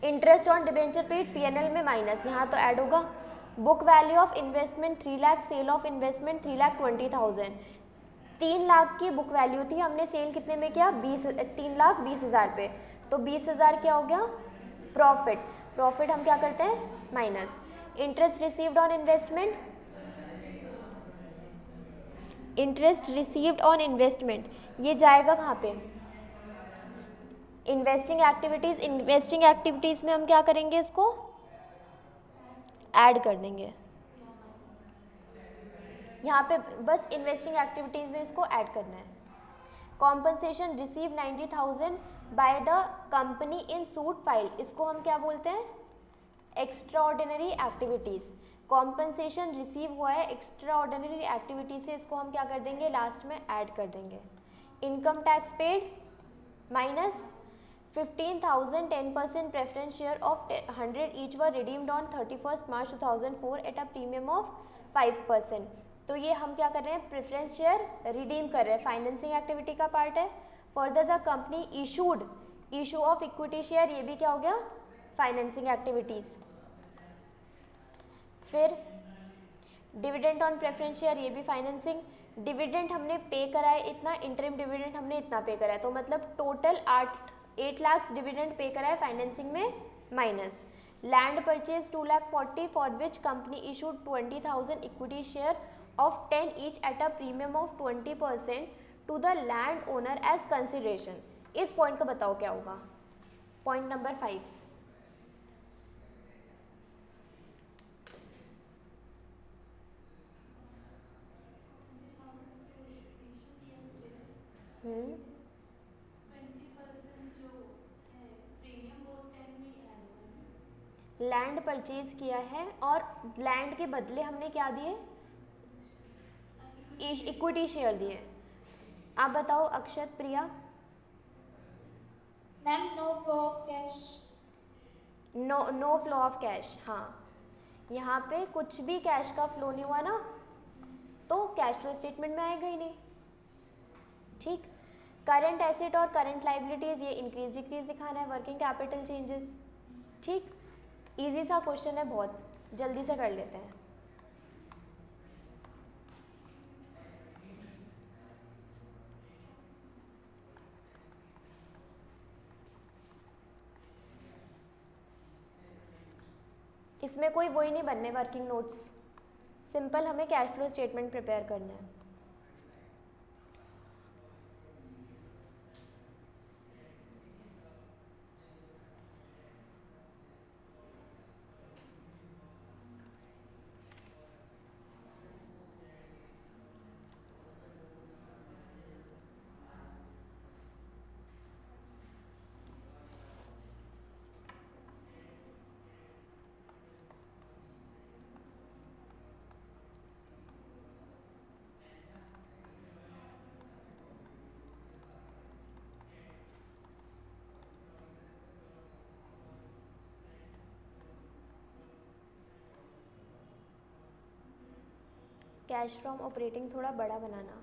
Interest on debenture paid P N L में माइनस, यहाँ तो ऐड होगा। Book value of investment 3 lakh, sale of investment 3,20,000। 3 lakh की बुक वैल्यू थी, हमने सेल कितने में किया? 3,20,000 पे, तो 20,000 क्या हो गया? प्रॉफिट हम क्या करते हैं? Minus. Interest received on investment, ये जाएगा कहाँ पे? इन्वेस्टिंग एक्टिविटीज़ में हम क्या करेंगे? इसको ऐड कर देंगे। यहाँ पे बस इन्वेस्टिंग एक्टिविटीज़ में इसको ऐड करना है। Compensation receive 90,000 by the company in suit file, इसको हम क्या बोलते हैं? Extra ordinary activities. Compensation receive हुआ है एक्स्ट्रा ऑर्डिनरी एक्टिविटी से, इसको हम क्या कर देंगे? लास्ट में ऐड कर देंगे। Income tax paid minus 15,000 10% preference share of 100 each were redeemed on 31 March 2004 eight a premium of 5%। तो ये हम क्या कर रहे हैं? प्रेफरेंस शेयर रिडीम कर रहे हैं, फाइनेंसिंग एक्टिविटी का पार्ट है। Further the company issued issue of equity share, ये भी क्या हो गया? Financing activities. फिर डिविडेंड ऑन प्रेफरेंस शेयर, ये भी फाइनेंसिंग। डिविडेंड हमने पे करा है इतना, इंटरिम डिविडेंड हमने इतना पे करा है, तो मतलब टोटल 8 लाख डिविडेंड पे करा है फाइनेंसिंग में minus. Land purchase 2,40,000 for which company issued 20,000 equity share of 10 each at a premium of 20% to the land owner as consideration. इस पॉइंट का बताओ क्या होगा? Point number 5। लैंड परचेज किया है और लैंड के बदले हमने क्या दिए? इक्विटी शेयर दिए। आप बताओ Akshat, Priya. Ma'am no flow of cash. No flow of cash, हाँ, यहाँ पे कुछ भी कैश का फ्लो नहीं हुआ ना, तो कैश फ्लो स्टेटमेंट में आएगा ही नहीं। ठीक। करंट एसेट और करंट लाइबिलिटीज, ये इंक्रीज डिक्रीज दिखाना है, वर्किंग कैपिटल चेंजेस। ठीक, इजी सा क्वेश्चन है, बहुत जल्दी से कर लेते हैं। इसमें कोई वही नहीं बनने वर्किंग नोट्स, सिंपल हमें कैश फ्लो स्टेटमेंट प्रिपेयर करना है। कैश फ्रॉम ऑपरेटिंग थोड़ा बड़ा बनाना।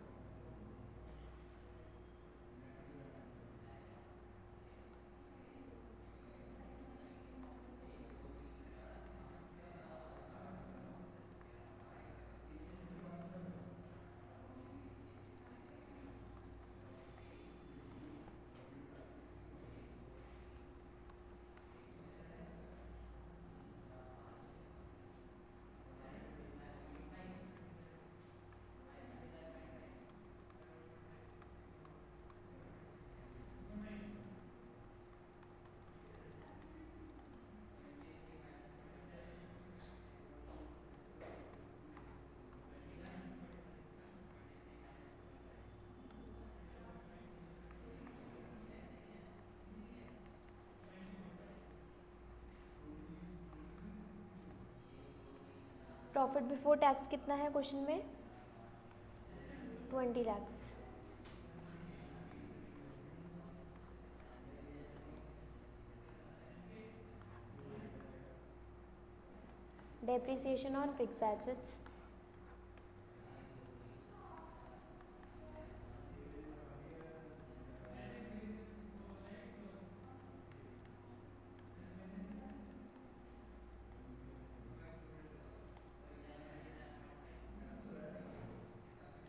प्रॉफिट बिफोर टैक्स कितना है क्वेश्चन में? 20 lakh. Depreciation on fixed assets,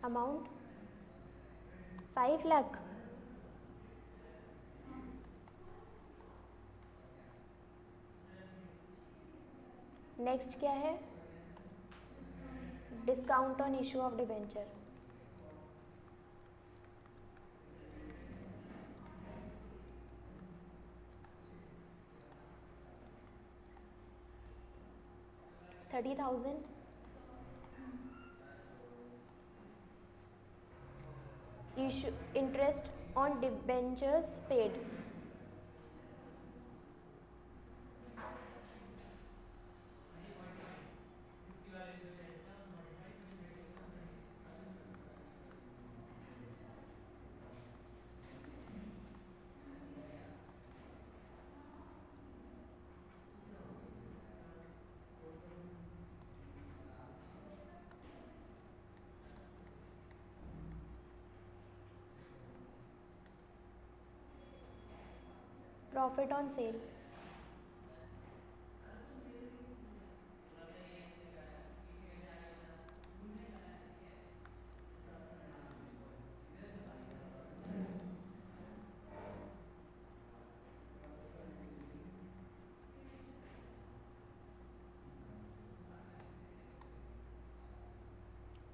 amount 5 lakh. Next क्या है? Discount on issue of debenture, $30,000। issue interest on debentures paid. Profit on sale.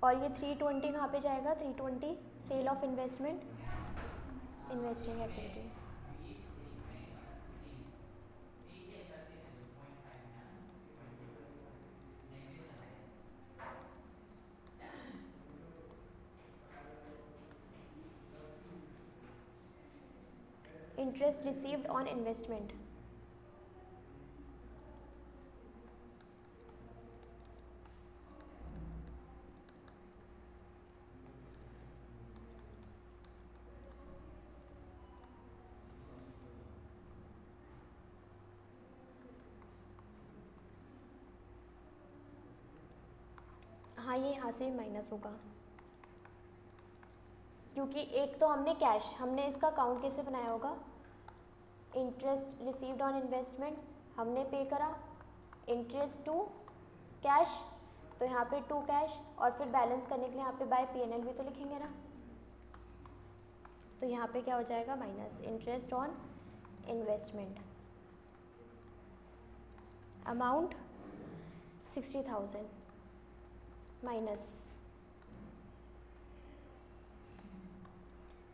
और ये 320 कहाँ पे जाएगा? 320 sale of investment, investing activity. Interest received on investment. हाँ, ये यहाँ से माइनस होगा क्योंकि एक तो हमने कैश, हमने इसका अकाउंट कैसे बनाया होगा? इंटरेस्ट रिसीव्ड ऑन इन्वेस्टमेंट हमने पे करा, इंटरेस्ट टू कैश, तो यहाँ पे टू कैश, और फिर बैलेंस करने के लिए यहाँ पे बाय P&L भी तो लिखेंगे ना. तो यहाँ पे क्या हो जाएगा? Minus interest on investment, amount 60,000 minus.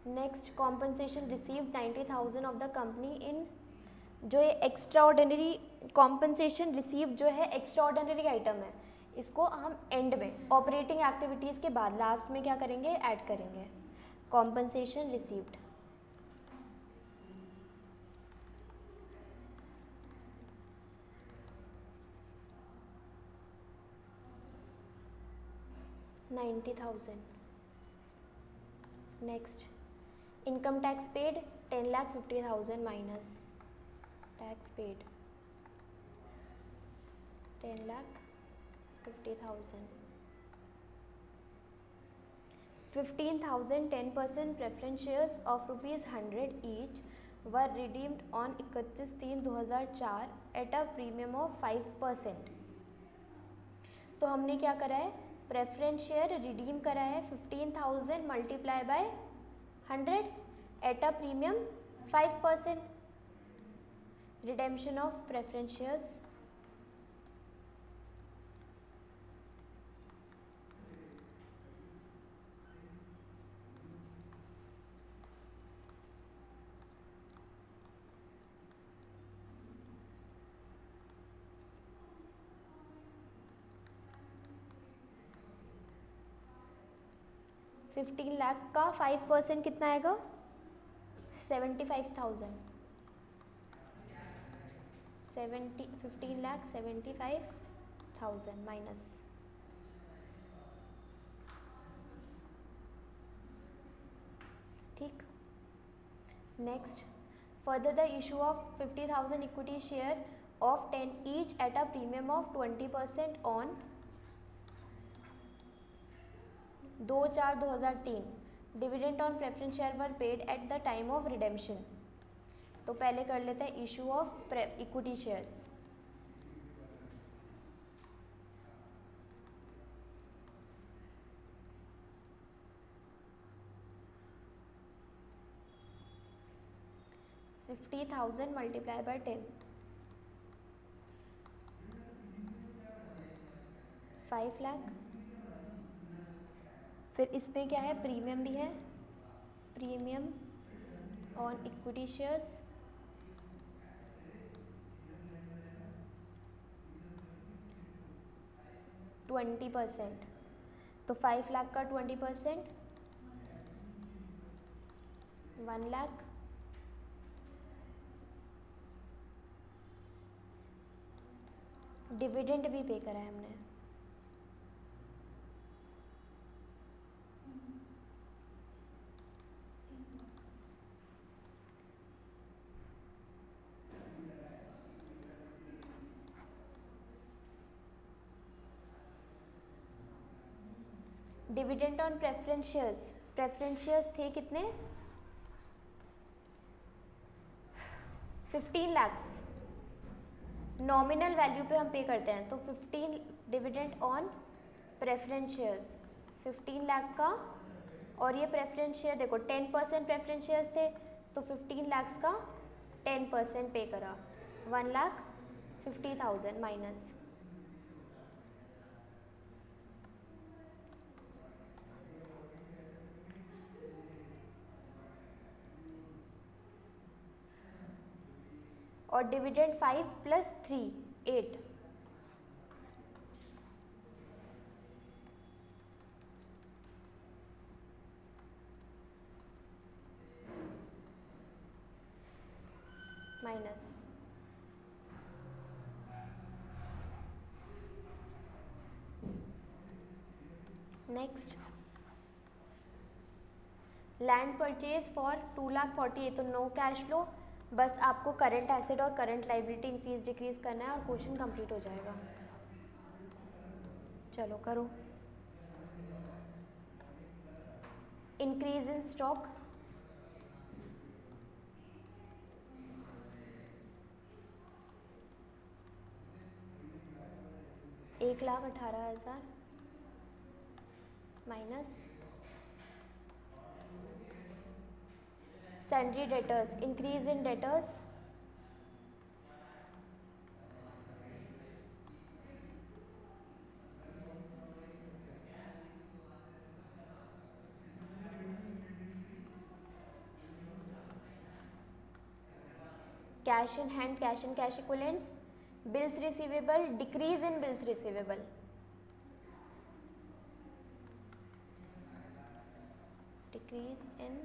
Next, compensation received 90,000 of the company इन. जो ये एक्स्ट्रा ऑर्डिनरी कॉम्पनसेशन रिसीव जो है एक्स्ट्रा ऑर्डिनरी आइटम है, इसको हम एंड में ऑपरेटिंग एक्टिविटीज़ के बाद लास्ट में क्या करेंगे? ऐड करेंगे. Compensation received. $90,000. Next, income tax paid 10,50,000 minus tax paid 10,50,000. 15,000 10% preference shares of ₹100 each were redeemed on 31/3/2004 eight a premium of 5%. तो हमने क्या करा है? प्रेफरेंस शेयर रिडीम करा है 15,000 multiply by 100 eight a premium 5%. Redemption of preference shares. $15 lakh का 5% कितना आएगा? 75,000. 15 लाख 75,000 माइनस. ठीक. Next, further the issue of 50,000 equity share of 10 each at a premium of 20% on 2/4/2003. Dividend on preference share were paid at the time of redemption. तो पहले कर लेते हैं issue of equity shares. $50,000 multiply by 10, 5 lakh. फिर इसमें क्या है? Premium भी है, प्रीमियम ऑन इक्विटी शेयर्स 20%. तो 5 लाख का 20% 1 लाख, डिविडेंड भी पे करा है हमने, डिविडेंड ऑन प्रेफरेंस शेयर्स थे कितने, 15 लाख्स नॉमिनल वैल्यू पे हम पे करते हैं, तो 15 dividend on preference shares 15 lakh का, और ये प्रेफरेंस शेयर देखो 10% प्रेफरेंस शेयर्स थे, तो 15 लाख्स का 10% पे करा, 1,50,000 माइनस, और dividend 5 + 3 8, minus, next land purchase for 2,40,000, तो नो कैश फ्लो, बस आपको करंट एसेट और करंट लाइबिलिटी इंक्रीज डिक्रीज करना है और क्वेश्चन कंप्लीट हो जाएगा। चलो करो। Increase in stock, $1,18,000 minus, sundry debtors, increase in debtors, cash in hand, cash in cash equivalents, bills receivable, decrease in bills receivable, decrease in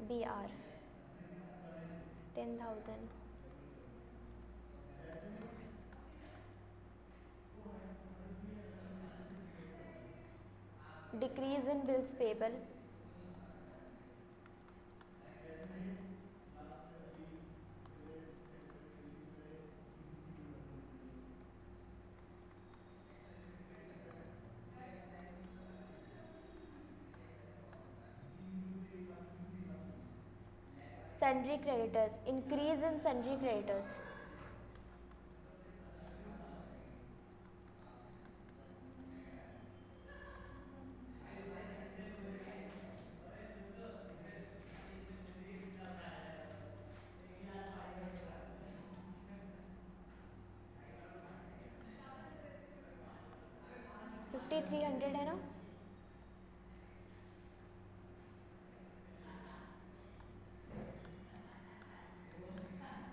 BR 10,000, decrease in bills payable, sundry creditors, increase in sundry creditors, $5,300 है ना,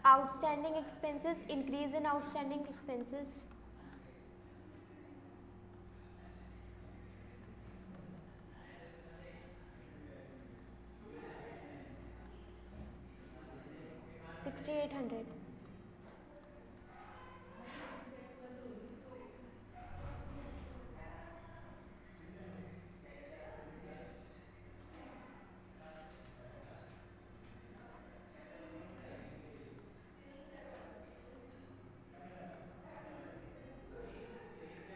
outstanding expenses, increase in outstanding expenses, $6,800,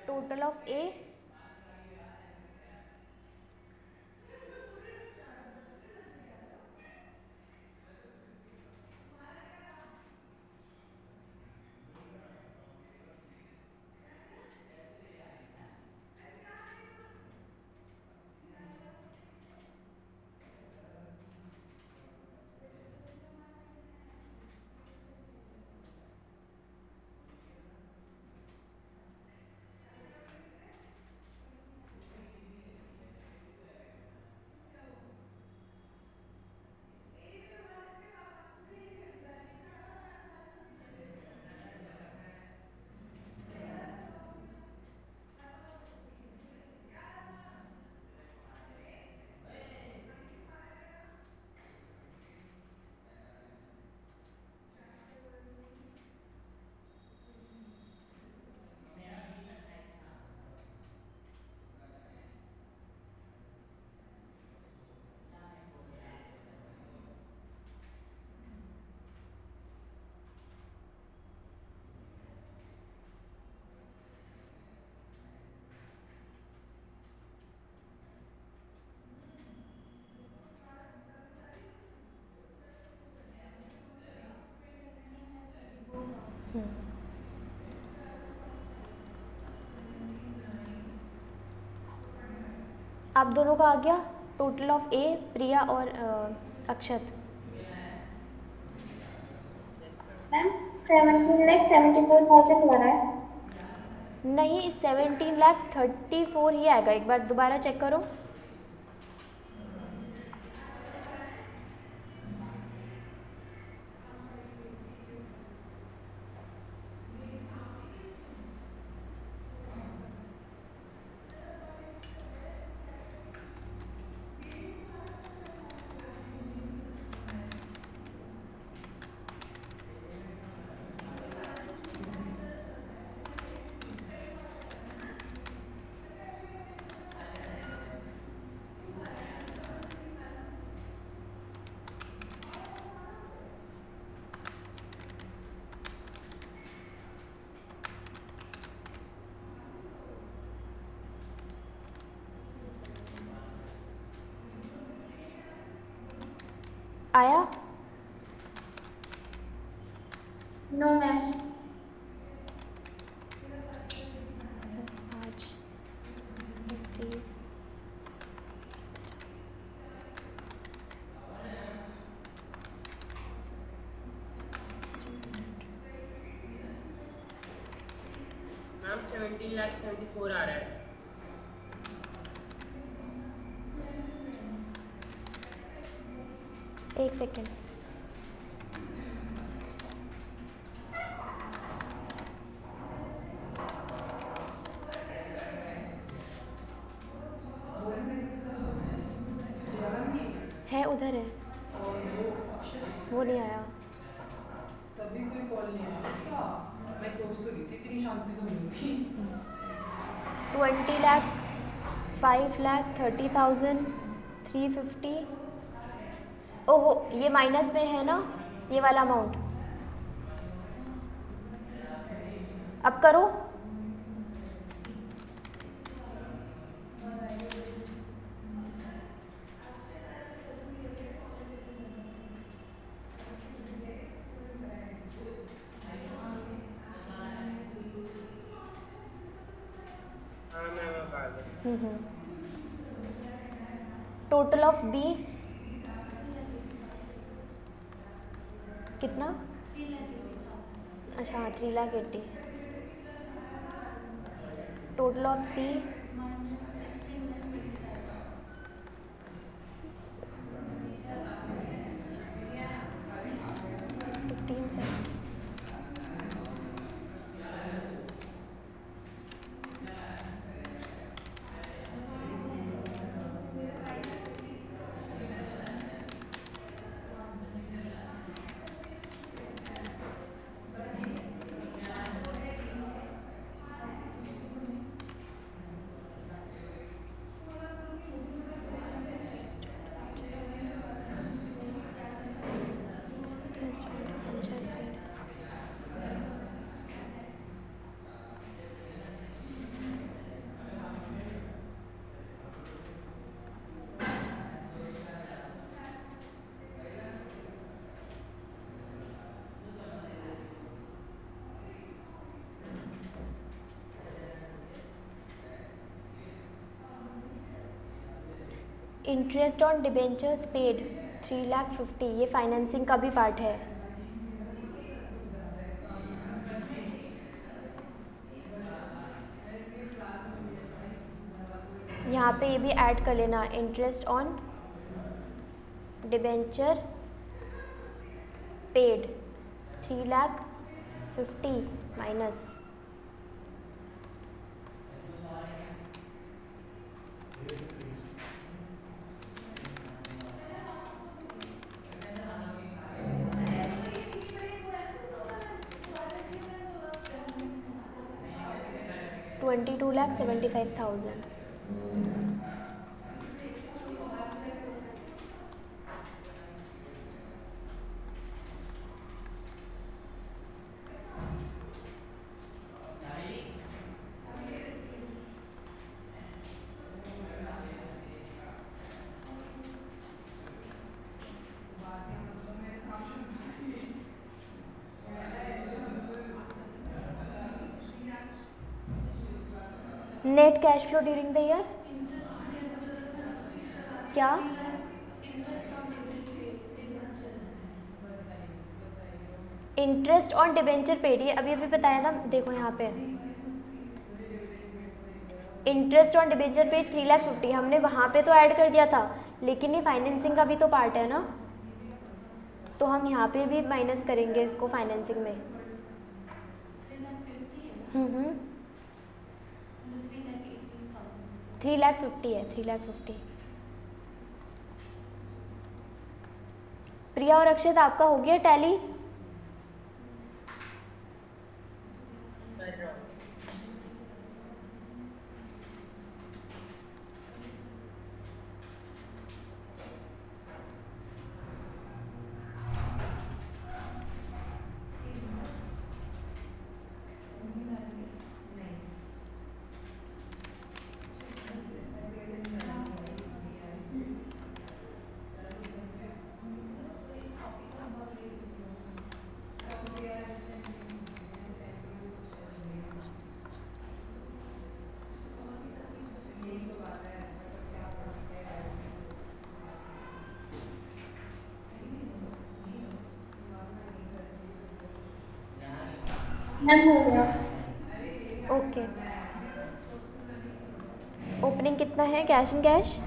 total of A, आप दोनों का आ गया total of ए, प्रिया और अक्षत। Ma'am 17,74,000 हो रहा है। नहीं, 17,34,000 ही आएगा। एक बार दोबारा चेक करो। आया? No ma'am. 10, 5, 10, 30, मैम 17,74,000 आ रहा है। एक सेकेंड। है उधर है, और वो अक्षर वो नहीं आया। तभी कोई कॉल नहीं आया उसका। मैं सोच तो रही थी इतनी शांति तो नहीं थी। 20 लाख, 5,30,350। ओहो, ये माइनस में है ना ये वाला अमाउंट। अब करो। हाँ मैम अब आ गया। टोटल ऑफ बी कितना? अच्छा हाँ, 3,80,000। Total of C 15,700। Interest on debentures paid 3,50,000। ये फाइनेंसिंग का भी पार्ट है। यहाँ पे ये भी ऐड कर लेना, interest on debenture paid 3,50,000 minus. $22,75,000। Net cash flow during the year क्या? इंटरेस्ट ऑन डिबेंचर पेड, ये अभी अभी बताया ना, देखो यहाँ पे इंटरेस्ट ऑन डिबेंचर पेड 3,50,000 हमने वहाँ पे तो ऐड कर दिया था, लेकिन ये फाइनेंसिंग का भी तो पार्ट है ना, तो हम यहाँ पे भी माइनस करेंगे इसको फाइनेंसिंग में। 3,50,000 है, 3,50,000। प्रिया और अक्षत आपका हो गया टैली? कर रहा हूँ। मैम हो गया। ओके, ओपनिंग कितना है कैश एंड कैश?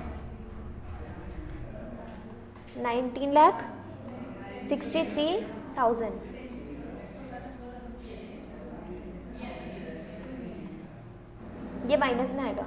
19,63,000। ये माइनस में आएगा।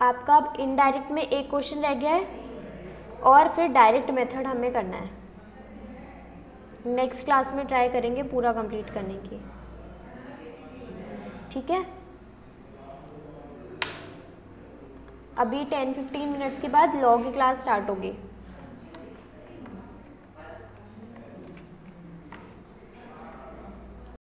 आपका अब इनडायरेक्ट में एक क्वेश्चन रह गया है और फिर डायरेक्ट मेथड हमें करना है। नेक्स्ट क्लास में ट्राई करेंगे पूरा कंप्लीट करने की, ठीक है? अभी 10-15 मिनट्स के बाद लॉ की क्लास स्टार्ट होगी।